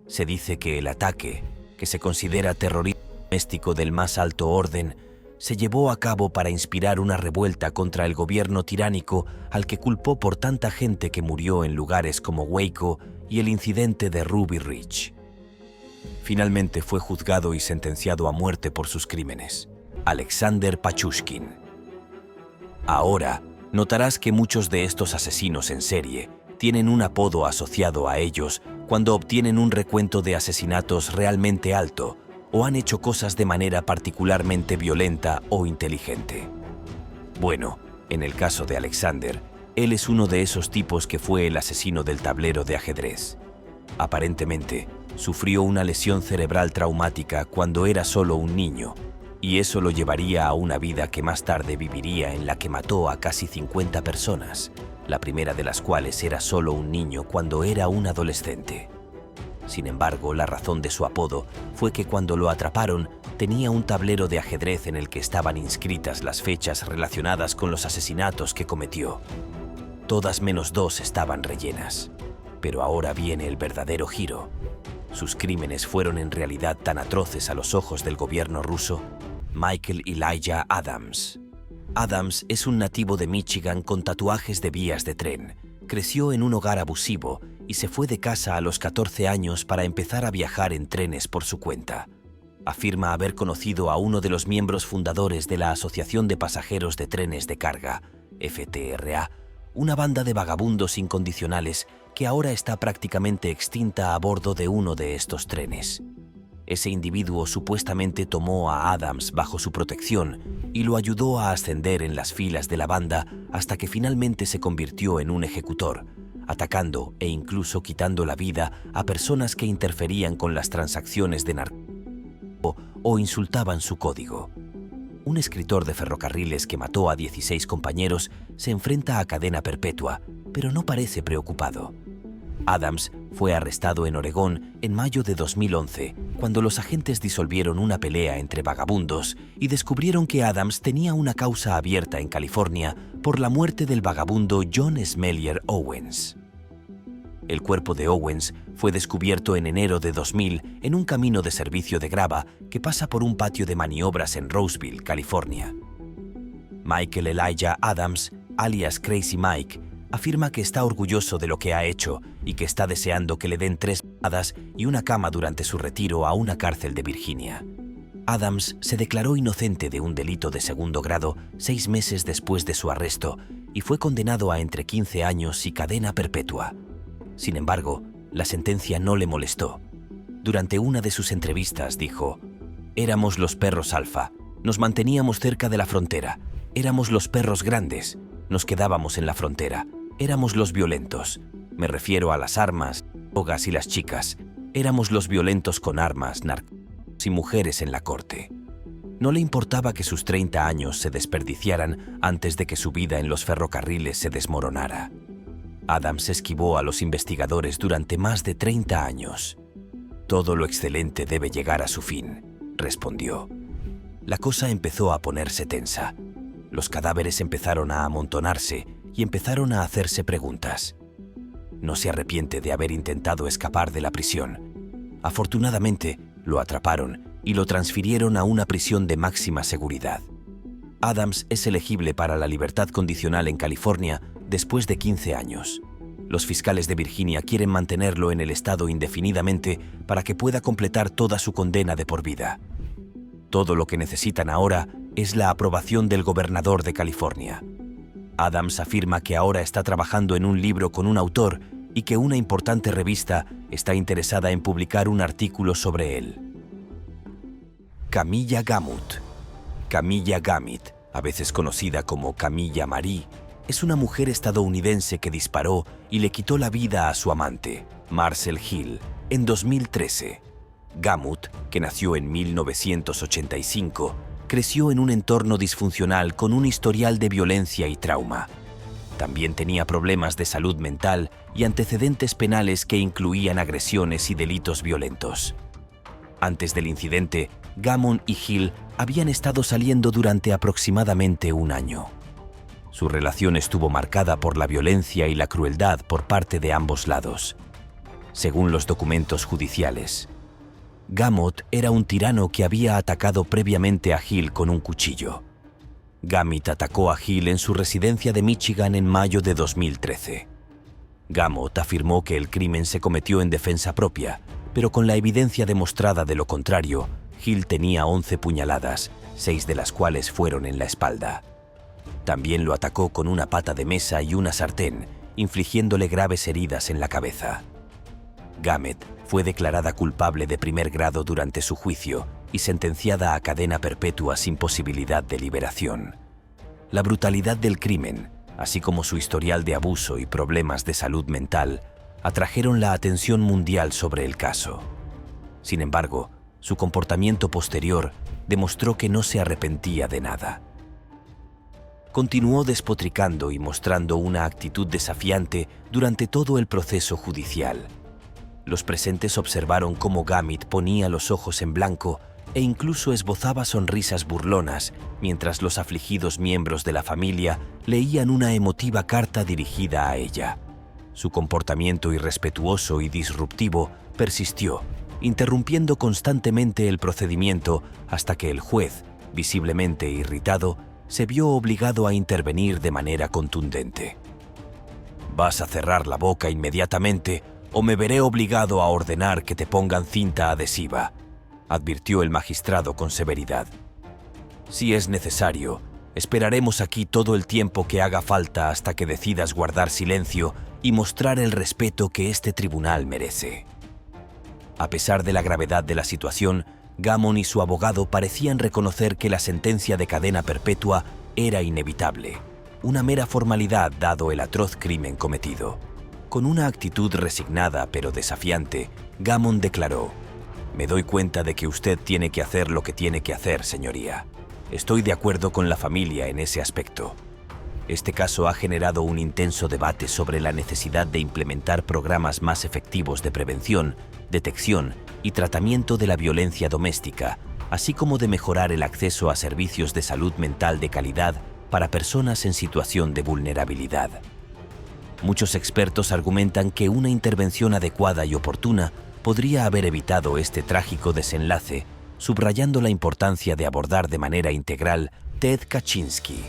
Se dice que el ataque, que se considera terrorismo doméstico del más alto orden, se llevó a cabo para inspirar una revuelta contra el gobierno tiránico al que culpó por tanta gente que murió en lugares como Waco y el incidente de Ruby Ridge. Finalmente fue juzgado y sentenciado a muerte por sus crímenes. Alexander Pachushkin. Ahora, notarás que muchos de estos asesinos en serie tienen un apodo asociado a ellos cuando obtienen un recuento de asesinatos realmente alto o han hecho cosas de manera particularmente violenta o inteligente. Bueno, en el caso de Alexander, él es uno de esos tipos que fue el asesino del tablero de ajedrez. Aparentemente, sufrió una lesión cerebral traumática cuando era solo un niño, y eso lo llevaría a una vida que más tarde viviría en la que mató a casi 50 personas, la primera de las cuales era solo un niño cuando era un adolescente. Sin embargo, la razón de su apodo fue que cuando lo atraparon, tenía un tablero de ajedrez en el que estaban inscritas las fechas relacionadas con los asesinatos que cometió. Todas menos 2 estaban rellenas. Pero ahora viene el verdadero giro. Sus crímenes fueron en realidad tan atroces a los ojos del gobierno ruso. Michael Elijah Adams. Adams es un nativo de Michigan con tatuajes de vías de tren. Creció en un hogar abusivo y se fue de casa a los 14 años para empezar a viajar en trenes por su cuenta. Afirma haber conocido a uno de los miembros fundadores de la Asociación de Pasajeros de Trenes de Carga, FTRA, una banda de vagabundos incondicionales que ahora está prácticamente extinta a bordo de uno de estos trenes. Ese individuo supuestamente tomó a Adams bajo su protección y lo ayudó a ascender en las filas de la banda hasta que finalmente se convirtió en un ejecutor, atacando e incluso quitando la vida a personas que interferían con las transacciones de narcotráfico o insultaban su código. Un escritor de ferrocarriles que mató a 16 compañeros se enfrenta a cadena perpetua, pero no parece preocupado. Adams fue arrestado en Oregón en mayo de 2011, cuando los agentes disolvieron una pelea entre vagabundos y descubrieron que Adams tenía una causa abierta en California por la muerte del vagabundo John Smellier Owens. El cuerpo de Owens fue descubierto en enero de 2000 en un camino de servicio de grava que pasa por un patio de maniobras en Roseville, California. Michael Elijah Adams, alias Crazy Mike, afirma que está orgulloso de lo que ha hecho y que está deseando que le den 3 patadas y una cama durante su retiro a una cárcel de Virginia. Adams se declaró inocente de un delito de segundo grado 6 meses después de su arresto y fue condenado a entre 15 años y cadena perpetua. Sin embargo, la sentencia no le molestó. Durante una de sus entrevistas dijo: «Éramos los perros alfa, nos manteníamos cerca de la frontera, éramos los perros grandes, nos quedábamos en la frontera, éramos los violentos. Me refiero a las armas, drogas y las chicas. Éramos los violentos con armas, narcóticos y mujeres en la corte». No le importaba que sus 30 años se desperdiciaran antes de que su vida en los ferrocarriles se desmoronara. Adams esquivó a los investigadores durante más de 30 años. «Todo lo excelente debe llegar a su fin», respondió. La cosa empezó a ponerse tensa. Los cadáveres empezaron a amontonarse y empezaron a hacerse preguntas. No se arrepiente de haber intentado escapar de la prisión. Afortunadamente, lo atraparon y lo transfirieron a una prisión de máxima seguridad. Adams es elegible para la libertad condicional en California después de 15 años. Los fiscales de Virginia quieren mantenerlo en el estado indefinidamente para que pueda completar toda su condena de por vida. Todo lo que necesitan ahora es la aprobación del gobernador de California. Adams afirma que ahora está trabajando en un libro con un autor y que una importante revista está interesada en publicar un artículo sobre él. Camilla Gamut. Camilla Gamut, a veces conocida como Camilla Marie, es una mujer estadounidense que disparó y le quitó la vida a su amante, Marcel Hill, en 2013. Gamut, que nació en 1985, creció en un entorno disfuncional con un historial de violencia y trauma. También tenía problemas de salud mental y antecedentes penales que incluían agresiones y delitos violentos. Antes del incidente, Gamut y Hill habían estado saliendo durante aproximadamente un año. Su relación estuvo marcada por la violencia y la crueldad por parte de ambos lados. Según los documentos judiciales, Gamut era un tirano que había atacado previamente a Hill con un cuchillo. Gamut atacó a Hill en su residencia de Michigan en mayo de 2013. Gamut afirmó que el crimen se cometió en defensa propia, pero con la evidencia demostrada de lo contrario, Hill tenía 11 puñaladas, 6 de las cuales fueron en la espalda. También lo atacó con una pata de mesa y una sartén, infligiéndole graves heridas en la cabeza. Gamut fue declarada culpable de primer grado durante su juicio y sentenciada a cadena perpetua sin posibilidad de liberación. La brutalidad del crimen, así como su historial de abuso y problemas de salud mental, atrajeron la atención mundial sobre el caso. Sin embargo, su comportamiento posterior demostró que no se arrepentía de nada. Continuó despotricando y mostrando una actitud desafiante durante todo el proceso judicial. Los presentes observaron cómo Gamut ponía los ojos en blanco e incluso esbozaba sonrisas burlonas mientras los afligidos miembros de la familia leían una emotiva carta dirigida a ella. Su comportamiento irrespetuoso y disruptivo persistió, interrumpiendo constantemente el procedimiento hasta que el juez, visiblemente irritado, se vio obligado a intervenir de manera contundente. «Vas a cerrar la boca inmediatamente o me veré obligado a ordenar que te pongan cinta adhesiva», advirtió el magistrado con severidad. «Si es necesario, esperaremos aquí todo el tiempo que haga falta hasta que decidas guardar silencio y mostrar el respeto que este tribunal merece». A pesar de la gravedad de la situación, Gamut y su abogado parecían reconocer que la sentencia de cadena perpetua era inevitable, una mera formalidad dado el atroz crimen cometido. Con una actitud resignada pero desafiante, Gamut declaró: «Me doy cuenta de que usted tiene que hacer lo que tiene que hacer, señoría. Estoy de acuerdo con la familia en ese aspecto». Este caso ha generado un intenso debate sobre la necesidad de implementar programas más efectivos de prevención, detección y tratamiento de la violencia doméstica, así como de mejorar el acceso a servicios de salud mental de calidad para personas en situación de vulnerabilidad. Muchos expertos argumentan que una intervención adecuada y oportuna podría haber evitado este trágico desenlace, subrayando la importancia de abordar de manera integral Ted Kaczynski.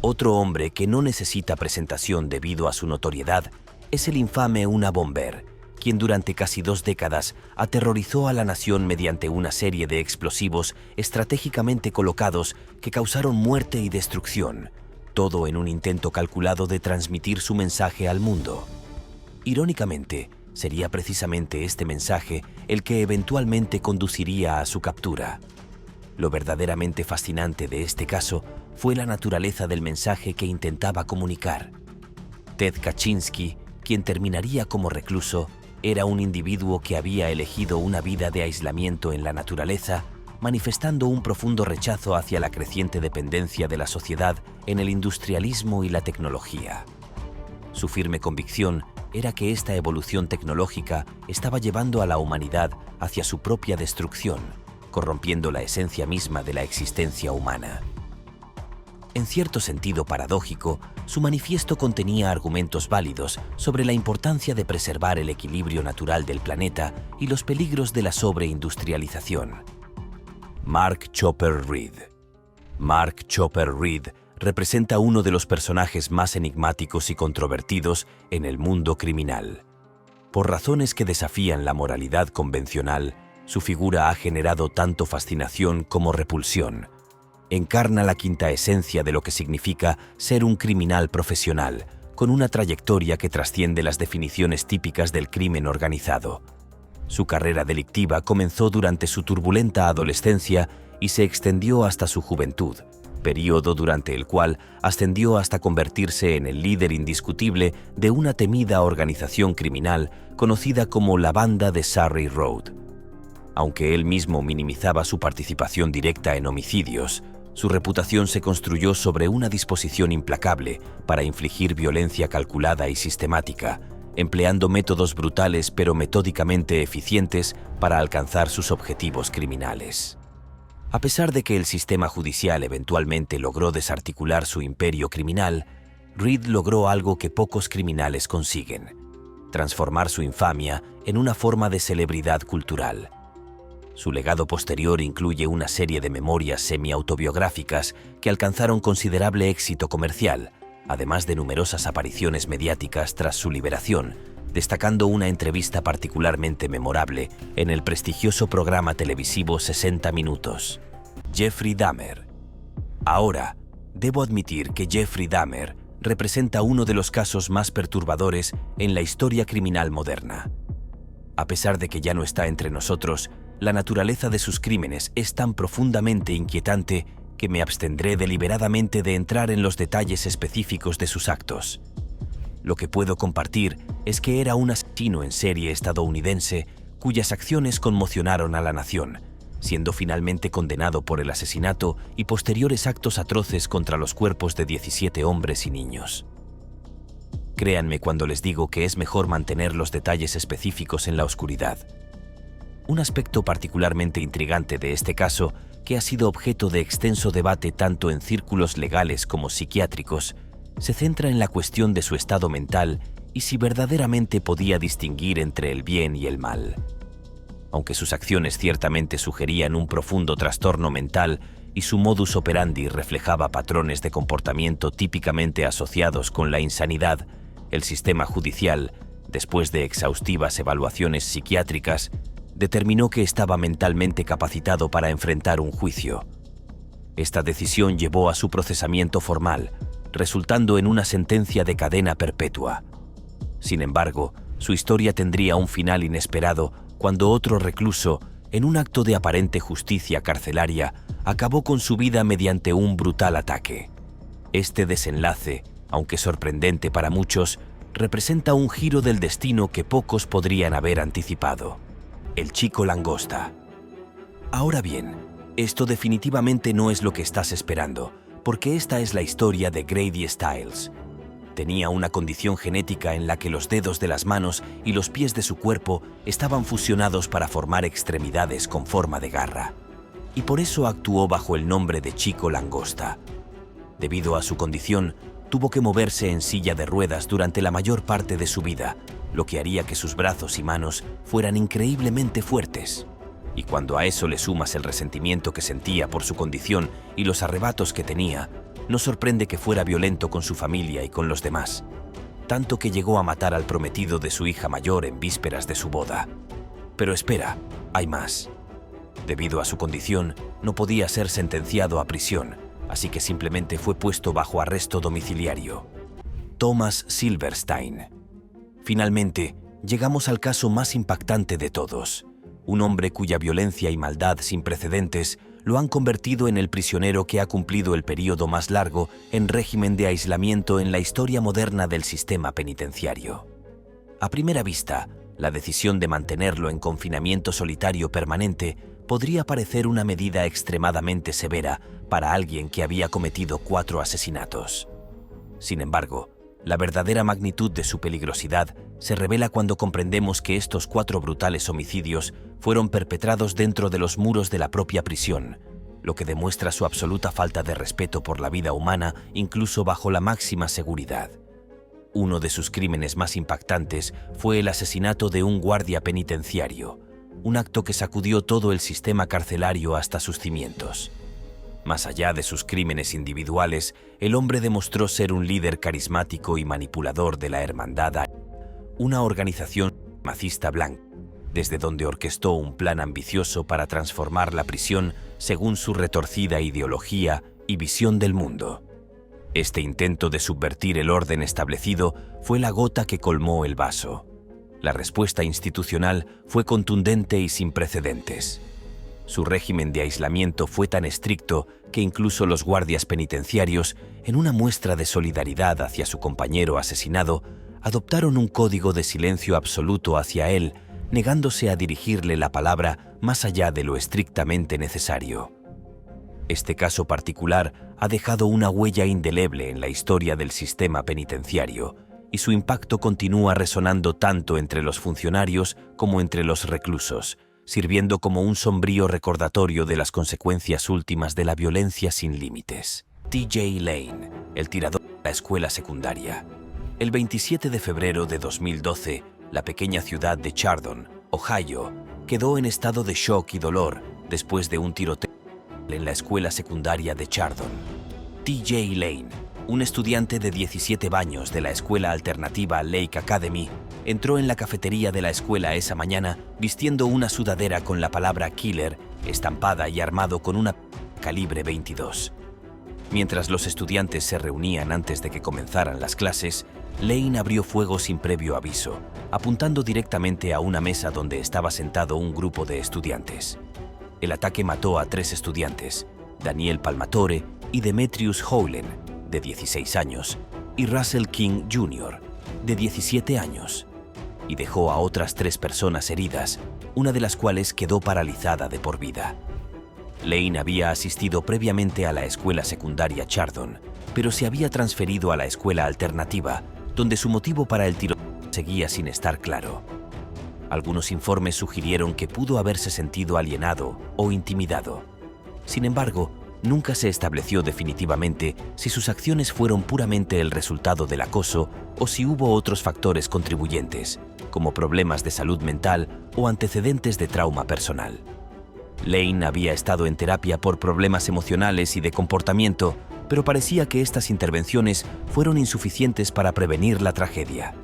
Otro hombre que no necesita presentación debido a su notoriedad es el infame Una Bomber, quien durante casi 2 décadas aterrorizó a la nación mediante una serie de explosivos estratégicamente colocados que causaron muerte y destrucción, todo en un intento calculado de transmitir su mensaje al mundo. Irónicamente, sería precisamente este mensaje el que eventualmente conduciría a su captura. Lo verdaderamente fascinante de este caso fue la naturaleza del mensaje que intentaba comunicar. Ted Kaczynski, quien terminaría como recluso, era un individuo que había elegido una vida de aislamiento en la naturaleza manifestando un profundo rechazo hacia la creciente dependencia de la sociedad en el industrialismo y la tecnología. Su firme convicción era que esta evolución tecnológica estaba llevando a la humanidad hacia su propia destrucción, corrompiendo la esencia misma de la existencia humana. En cierto sentido paradójico, su manifiesto contenía argumentos válidos sobre la importancia de preservar el equilibrio natural del planeta y los peligros de la sobreindustrialización. Mark Chopper Reed. Mark Chopper Reed representa uno de los personajes más enigmáticos y controvertidos en el mundo criminal. Por razones que desafían la moralidad convencional, su figura ha generado tanto fascinación como repulsión. Encarna la quinta esencia de lo que significa ser un criminal profesional, con una trayectoria que trasciende las definiciones típicas del crimen organizado. Su carrera delictiva comenzó durante su turbulenta adolescencia y se extendió hasta su juventud, período durante el cual ascendió hasta convertirse en el líder indiscutible de una temida organización criminal conocida como la Banda de Surrey Road. Aunque él mismo minimizaba su participación directa en homicidios, su reputación se construyó sobre una disposición implacable para infligir violencia calculada y sistemática, empleando métodos brutales pero metódicamente eficientes para alcanzar sus objetivos criminales. A pesar de que el sistema judicial eventualmente logró desarticular su imperio criminal, Reed logró algo que pocos criminales consiguen: transformar su infamia en una forma de celebridad cultural. Su legado posterior incluye una serie de memorias semi-autobiográficas que alcanzaron considerable éxito comercial, además de numerosas apariciones mediáticas tras su liberación, destacando una entrevista particularmente memorable en el prestigioso programa televisivo 60 Minutos. Jeffrey Dahmer. Ahora, debo admitir que Jeffrey Dahmer representa uno de los casos más perturbadores en la historia criminal moderna. A pesar de que ya no está entre nosotros, la naturaleza de sus crímenes es tan profundamente inquietante que me abstendré deliberadamente de entrar en los detalles específicos de sus actos. Lo que puedo compartir es que era un asesino en serie estadounidense cuyas acciones conmocionaron a la nación, siendo finalmente condenado por el asesinato y posteriores actos atroces contra los cuerpos de 17 hombres y niños. Créanme cuando les digo que es mejor mantener los detalles específicos en la oscuridad. Un aspecto particularmente intrigante de este caso, que ha sido objeto de extenso debate tanto en círculos legales como psiquiátricos, se centra en la cuestión de su estado mental y si verdaderamente podía distinguir entre el bien y el mal. Aunque sus acciones ciertamente sugerían un profundo trastorno mental y su modus operandi reflejaba patrones de comportamiento típicamente asociados con la insanidad, el sistema judicial, después de exhaustivas evaluaciones psiquiátricas, determinó que estaba mentalmente capacitado para enfrentar un juicio. Esta decisión llevó a su procesamiento formal, resultando en una sentencia de cadena perpetua. Sin embargo, su historia tendría un final inesperado cuando otro recluso, en un acto de aparente justicia carcelaria, acabó con su vida mediante un brutal ataque. Este desenlace, aunque sorprendente para muchos, representa un giro del destino que pocos podrían haber anticipado. El chico langosta. Ahora bien, esto definitivamente no es lo que estás esperando, porque esta es la historia de Grady Stiles. Tenía una condición genética en la que los dedos de las manos y los pies de su cuerpo estaban fusionados para formar extremidades con forma de garra, y por eso actuó bajo el nombre de chico langosta. Debido a su condición, tuvo que moverse en silla de ruedas durante la mayor parte de su vida, lo que haría que sus brazos y manos fueran increíblemente fuertes. Y cuando a eso le sumas el resentimiento que sentía por su condición y los arrebatos que tenía, no sorprende que fuera violento con su familia y con los demás, tanto que llegó a matar al prometido de su hija mayor en vísperas de su boda. Pero espera, hay más. Debido a su condición, no podía ser sentenciado a prisión, así que simplemente fue puesto bajo arresto domiciliario. Thomas Silverstein. Finalmente, llegamos al caso más impactante de todos. Un hombre cuya violencia y maldad sin precedentes lo han convertido en el prisionero que ha cumplido el período más largo en régimen de aislamiento en la historia moderna del sistema penitenciario. A primera vista, la decisión de mantenerlo en confinamiento solitario permanente podría parecer una medida extremadamente severa para alguien que había cometido 4 asesinatos. Sin embargo, la verdadera magnitud de su peligrosidad se revela cuando comprendemos que estos 4 brutales homicidios fueron perpetrados dentro de los muros de la propia prisión, lo que demuestra su absoluta falta de respeto por la vida humana, incluso bajo la máxima seguridad. Uno de sus crímenes más impactantes fue el asesinato de un guardia penitenciario, un acto que sacudió todo el sistema carcelario hasta sus cimientos. Más allá de sus crímenes individuales, el hombre demostró ser un líder carismático y manipulador de la Hermandad, una organización supremacista blanca, desde donde orquestó un plan ambicioso para transformar la prisión según su retorcida ideología y visión del mundo. Este intento de subvertir el orden establecido fue la gota que colmó el vaso. La respuesta institucional fue contundente y sin precedentes. Su régimen de aislamiento fue tan estricto que incluso los guardias penitenciarios, en una muestra de solidaridad hacia su compañero asesinado, adoptaron un código de silencio absoluto hacia él, negándose a dirigirle la palabra más allá de lo estrictamente necesario. Este caso particular ha dejado una huella indeleble en la historia del sistema penitenciario, y su impacto continúa resonando tanto entre los funcionarios como entre los reclusos, sirviendo como un sombrío recordatorio de las consecuencias últimas de la violencia sin límites. T.J. Lane, el tirador de la escuela secundaria. El 27 de febrero de 2012, la pequeña ciudad de Chardon, Ohio, quedó en estado de shock y dolor después de un tiroteo en la escuela secundaria de Chardon. T.J. Lane, un estudiante de 17 años de la escuela alternativa Lake Academy, entró en la cafetería de la escuela esa mañana vistiendo una sudadera con la palabra Killer estampada y armado con una calibre 22. Mientras los estudiantes se reunían antes de que comenzaran las clases, Lane abrió fuego sin previo aviso, apuntando directamente a una mesa donde estaba sentado un grupo de estudiantes. El ataque mató a 3 estudiantes, Daniel Palmatore y Demetrius Howland, de 16 años, y Russell King Jr., de 17 años, y dejó a otras 3 personas heridas, una de las cuales quedó paralizada de por vida. Lane había asistido previamente a la escuela secundaria Chardon, pero se había transferido a la escuela alternativa, donde su motivo para el tiroteo seguía sin estar claro. Algunos informes sugirieron que pudo haberse sentido alienado o intimidado. Sin embargo, nunca se estableció definitivamente si sus acciones fueron puramente el resultado del acoso o si hubo otros factores contribuyentes, como problemas de salud mental o antecedentes de trauma personal. Lane había estado en terapia por problemas emocionales y de comportamiento, pero parecía que estas intervenciones fueron insuficientes para prevenir la tragedia.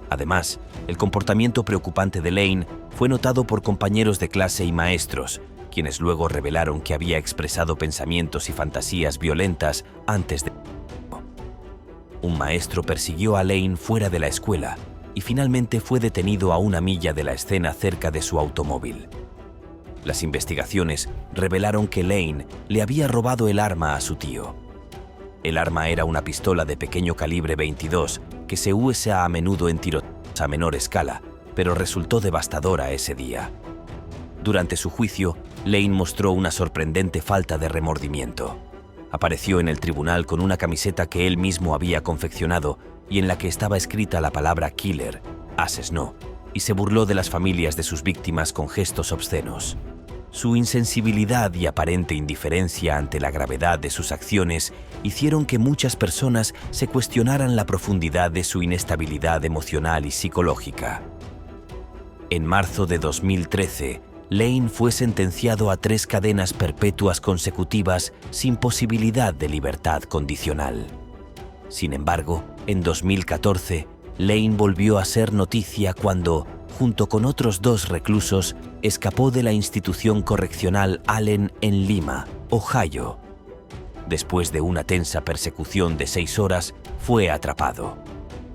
Además, el comportamiento preocupante de Lane fue notado por compañeros de clase y maestros, quienes luego revelaron que había expresado pensamientos y fantasías violentas antes de... Un maestro persiguió a Lane fuera de la escuela y finalmente fue detenido a 1 milla de la escena cerca de su automóvil. Las investigaciones revelaron que Lane le había robado el arma a su tío. El arma era una pistola de pequeño calibre 22 que se usa a menudo en tiroteos a menor escala, pero resultó devastadora ese día. Durante su juicio, Lane mostró una sorprendente falta de remordimiento. Apareció en el tribunal con una camiseta que él mismo había confeccionado y en la que estaba escrita la palabra Killer, asesino, y se burló de las familias de sus víctimas con gestos obscenos. Su insensibilidad y aparente indiferencia ante la gravedad de sus acciones hicieron que muchas personas se cuestionaran la profundidad de su inestabilidad emocional y psicológica. En marzo de 2013, Lane fue sentenciado a 3 cadenas perpetuas consecutivas sin posibilidad de libertad condicional. Sin embargo, en 2014, Lane volvió a ser noticia cuando, junto con otros 2 reclusos, escapó de la institución correccional Allen en Lima, Ohio. Después de una tensa persecución de 6 horas, fue atrapado.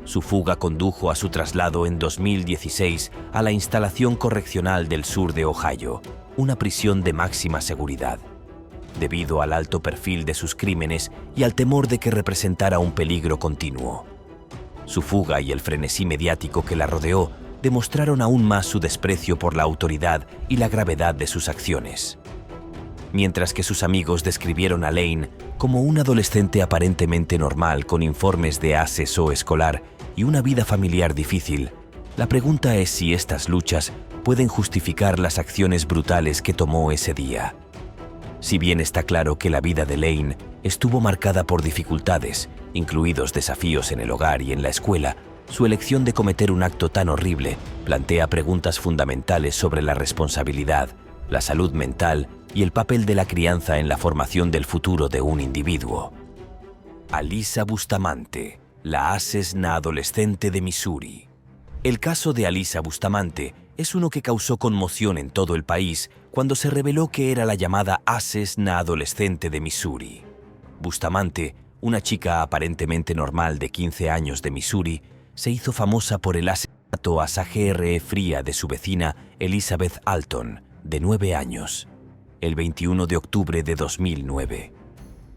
Su fuga condujo a su traslado en 2016 a la instalación correccional del sur de Ohio, una prisión de máxima seguridad. Debido al alto perfil de sus crímenes y al temor de que representara un peligro continuo. Su fuga y el frenesí mediático que la rodeó demostraron aún más su desprecio por la autoridad y la gravedad de sus acciones. mientras que sus amigos describieron a Lane como un adolescente aparentemente normal con informes de ascenso escolar y una vida familiar difícil. La pregunta es si estas luchas pueden justificar las acciones brutales que tomó ese día. Si bien está claro que la vida de Lane estuvo marcada por dificultades, incluidos desafíos en el hogar y en la escuela, su elección de cometer un acto tan horrible plantea preguntas fundamentales sobre la responsabilidad, la salud mental y el papel de la crianza en la formación del futuro de un individuo. Alyssa Bustamante, la asesina adolescente de Missouri. El caso de Alyssa Bustamante es uno que causó conmoción en todo el país cuando se reveló que era la llamada asesina adolescente de Missouri. Bustamante, una chica aparentemente normal de 15 años de Missouri, se hizo famosa por el asesinato a sangre fría de su vecina Elizabeth Alton, de 9 años, el 21 de octubre de 2009.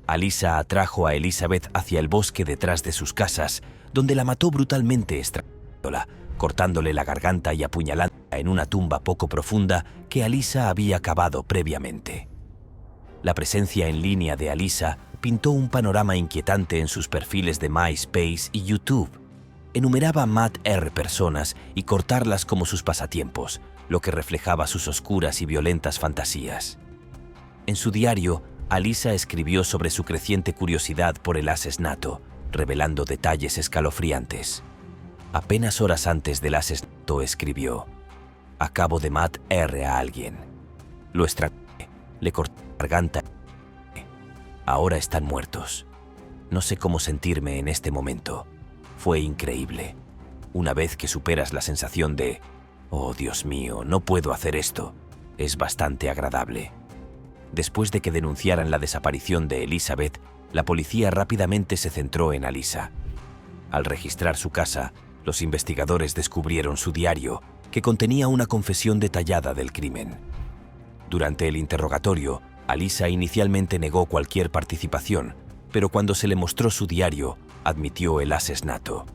Alyssa atrajo a Elizabeth hacia el bosque detrás de sus casas, donde la mató brutalmente estrangulándola, cortándole la garganta y apuñalándola en una tumba poco profunda que Alyssa había cavado previamente. La presencia en línea de Alyssa pintó un panorama inquietante en sus perfiles de MySpace y YouTube. Enumeraba matar personas y cortarlas como sus pasatiempos, lo que reflejaba sus oscuras y violentas fantasías. En su diario, Alyssa escribió sobre su creciente curiosidad por el asesinato, revelando detalles escalofriantes. Apenas horas antes del asesinato escribió: «Acabo de matar a alguien. Lo estrangulé, le corté la garganta. Ahora están muertos. No sé cómo sentirme en este momento. Fue increíble. Una vez que superas la sensación de «Oh, Dios mío, no puedo hacer esto», es bastante agradable». Después de que denunciaran la desaparición de Elizabeth, la policía rápidamente se centró en Alyssa. Al registrar su casa, los investigadores descubrieron su diario, que contenía una confesión detallada del crimen. Durante el interrogatorio, Alyssa inicialmente negó cualquier participación, pero cuando se le mostró su diario, admitió el asesinato.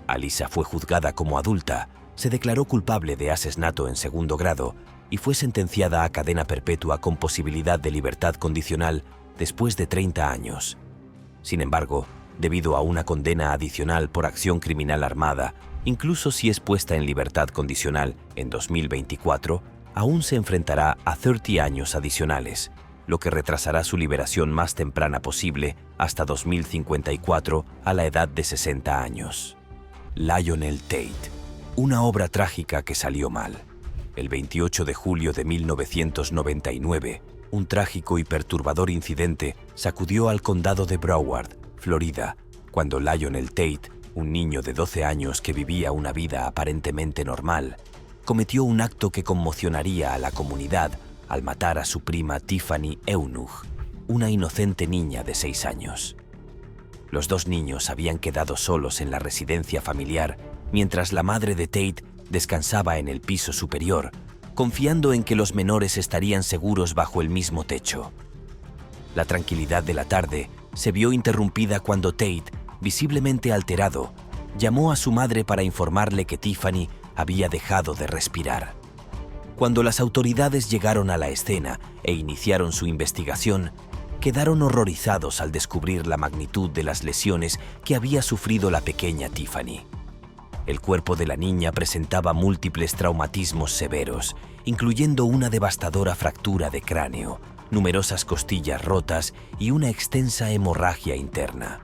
Alyssa fue juzgada como adulta, se declaró culpable de asesinato en segundo grado y fue sentenciada a cadena perpetua con posibilidad de libertad condicional después de 30 años. Sin embargo, debido a una condena adicional por acción criminal armada, incluso si es puesta en libertad condicional en 2024, aún se enfrentará a 30 años adicionales, lo que retrasará su liberación más temprana posible hasta 2054 a la edad de 60 años. Lionel Tate, una obra trágica que salió mal. El 28 de julio de 1999, un trágico y perturbador incidente sacudió al condado de Broward, Florida, cuando Lionel Tate, un niño de 12 años que vivía una vida aparentemente normal, cometió un acto que conmocionaría a la comunidad al matar a su prima Tiffany Eunuch, una inocente niña de 6 años. Los dos niños habían quedado solos en la residencia familiar mientras la madre de Tate descansaba en el piso superior, confiando en que los menores estarían seguros bajo el mismo techo. La tranquilidad de la tarde se vio interrumpida cuando Tate, visiblemente alterado, llamó a su madre para informarle que Tiffany había dejado de respirar. Cuando las autoridades llegaron a la escena e iniciaron su investigación, quedaron horrorizados al descubrir la magnitud de las lesiones que había sufrido la pequeña Tiffany. El cuerpo de la niña presentaba múltiples traumatismos severos, incluyendo una devastadora fractura de cráneo, numerosas costillas rotas y una extensa hemorragia interna.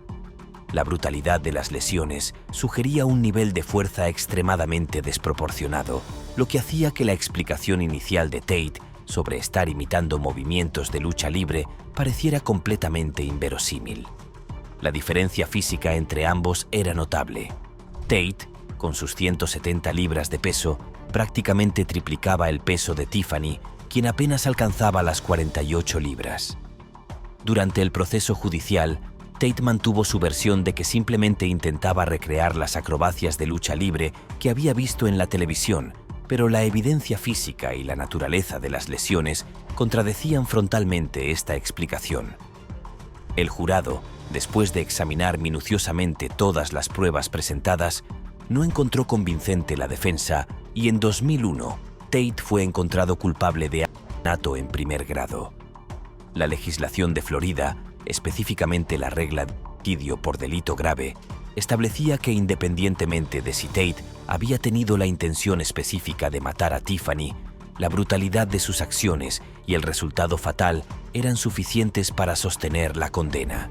La brutalidad de las lesiones sugería un nivel de fuerza extremadamente desproporcionado, lo que hacía que la explicación inicial de Tate sobre estar imitando movimientos de lucha libre pareciera completamente inverosímil. La diferencia física entre ambos era notable. Tate, con sus 170 libras de peso, prácticamente triplicaba el peso de Tiffany, quien apenas alcanzaba las 48 libras. Durante el proceso judicial, Tate mantuvo su versión de que simplemente intentaba recrear las acrobacias de lucha libre que había visto en la televisión, pero la evidencia física y la naturaleza de las lesiones contradecían frontalmente esta explicación. El jurado, después de examinar minuciosamente todas las pruebas presentadas, no encontró convincente la defensa y en 2001 Tate fue encontrado culpable de asesinato en primer grado. La legislación de Florida, específicamente la regla de homicidio por delito grave, establecía que independientemente de si Tate había tenido la intención específica de matar a Tiffany, la brutalidad de sus acciones y el resultado fatal eran suficientes para sostener la condena.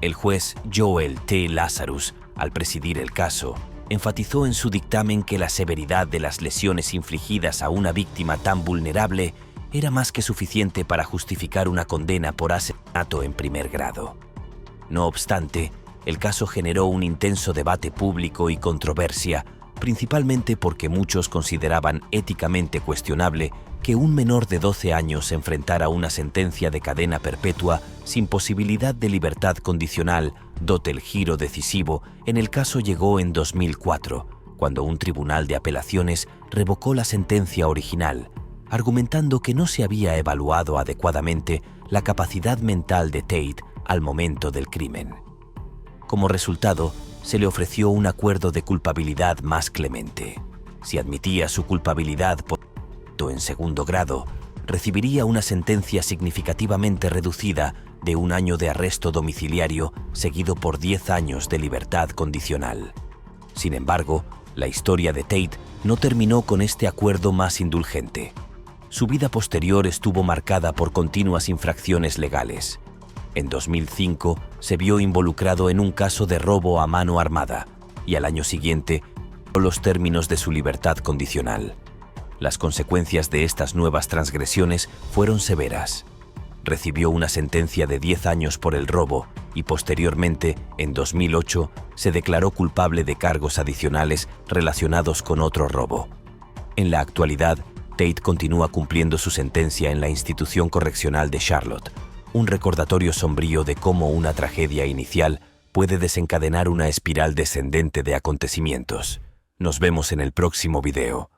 El juez Joel T. Lazarus, al presidir el caso, enfatizó en su dictamen que la severidad de las lesiones infligidas a una víctima tan vulnerable era más que suficiente para justificar una condena por asesinato en primer grado. No obstante, el caso generó un intenso debate público y controversia, principalmente porque muchos consideraban éticamente cuestionable que un menor de 12 años enfrentara una sentencia de cadena perpetua sin posibilidad de libertad condicional, dado el giro decisivo en el caso llegó en 2004, cuando un tribunal de apelaciones revocó la sentencia original, argumentando que no se había evaluado adecuadamente la capacidad mental de Tate al momento del crimen. Como resultado, se le ofreció un acuerdo de culpabilidad más clemente. Si admitía su culpabilidad por delito en segundo grado, recibiría una sentencia significativamente reducida de 1 año de arresto domiciliario seguido por 10 años de libertad condicional. Sin embargo, la historia de Tate no terminó con este acuerdo más indulgente. Su vida posterior estuvo marcada por continuas infracciones legales. En 2005 se vio involucrado en un caso de robo a mano armada y al año siguiente los términos de su libertad condicional. Las consecuencias de estas nuevas transgresiones fueron severas. Recibió una sentencia de 10 años por el robo y posteriormente, en 2008, se declaró culpable de cargos adicionales relacionados con otro robo. En la actualidad, Tate continúa cumpliendo su sentencia en la institución correccional de Charlotte, un recordatorio sombrío de cómo una tragedia inicial puede desencadenar una espiral descendente de acontecimientos. Nos vemos en el próximo video.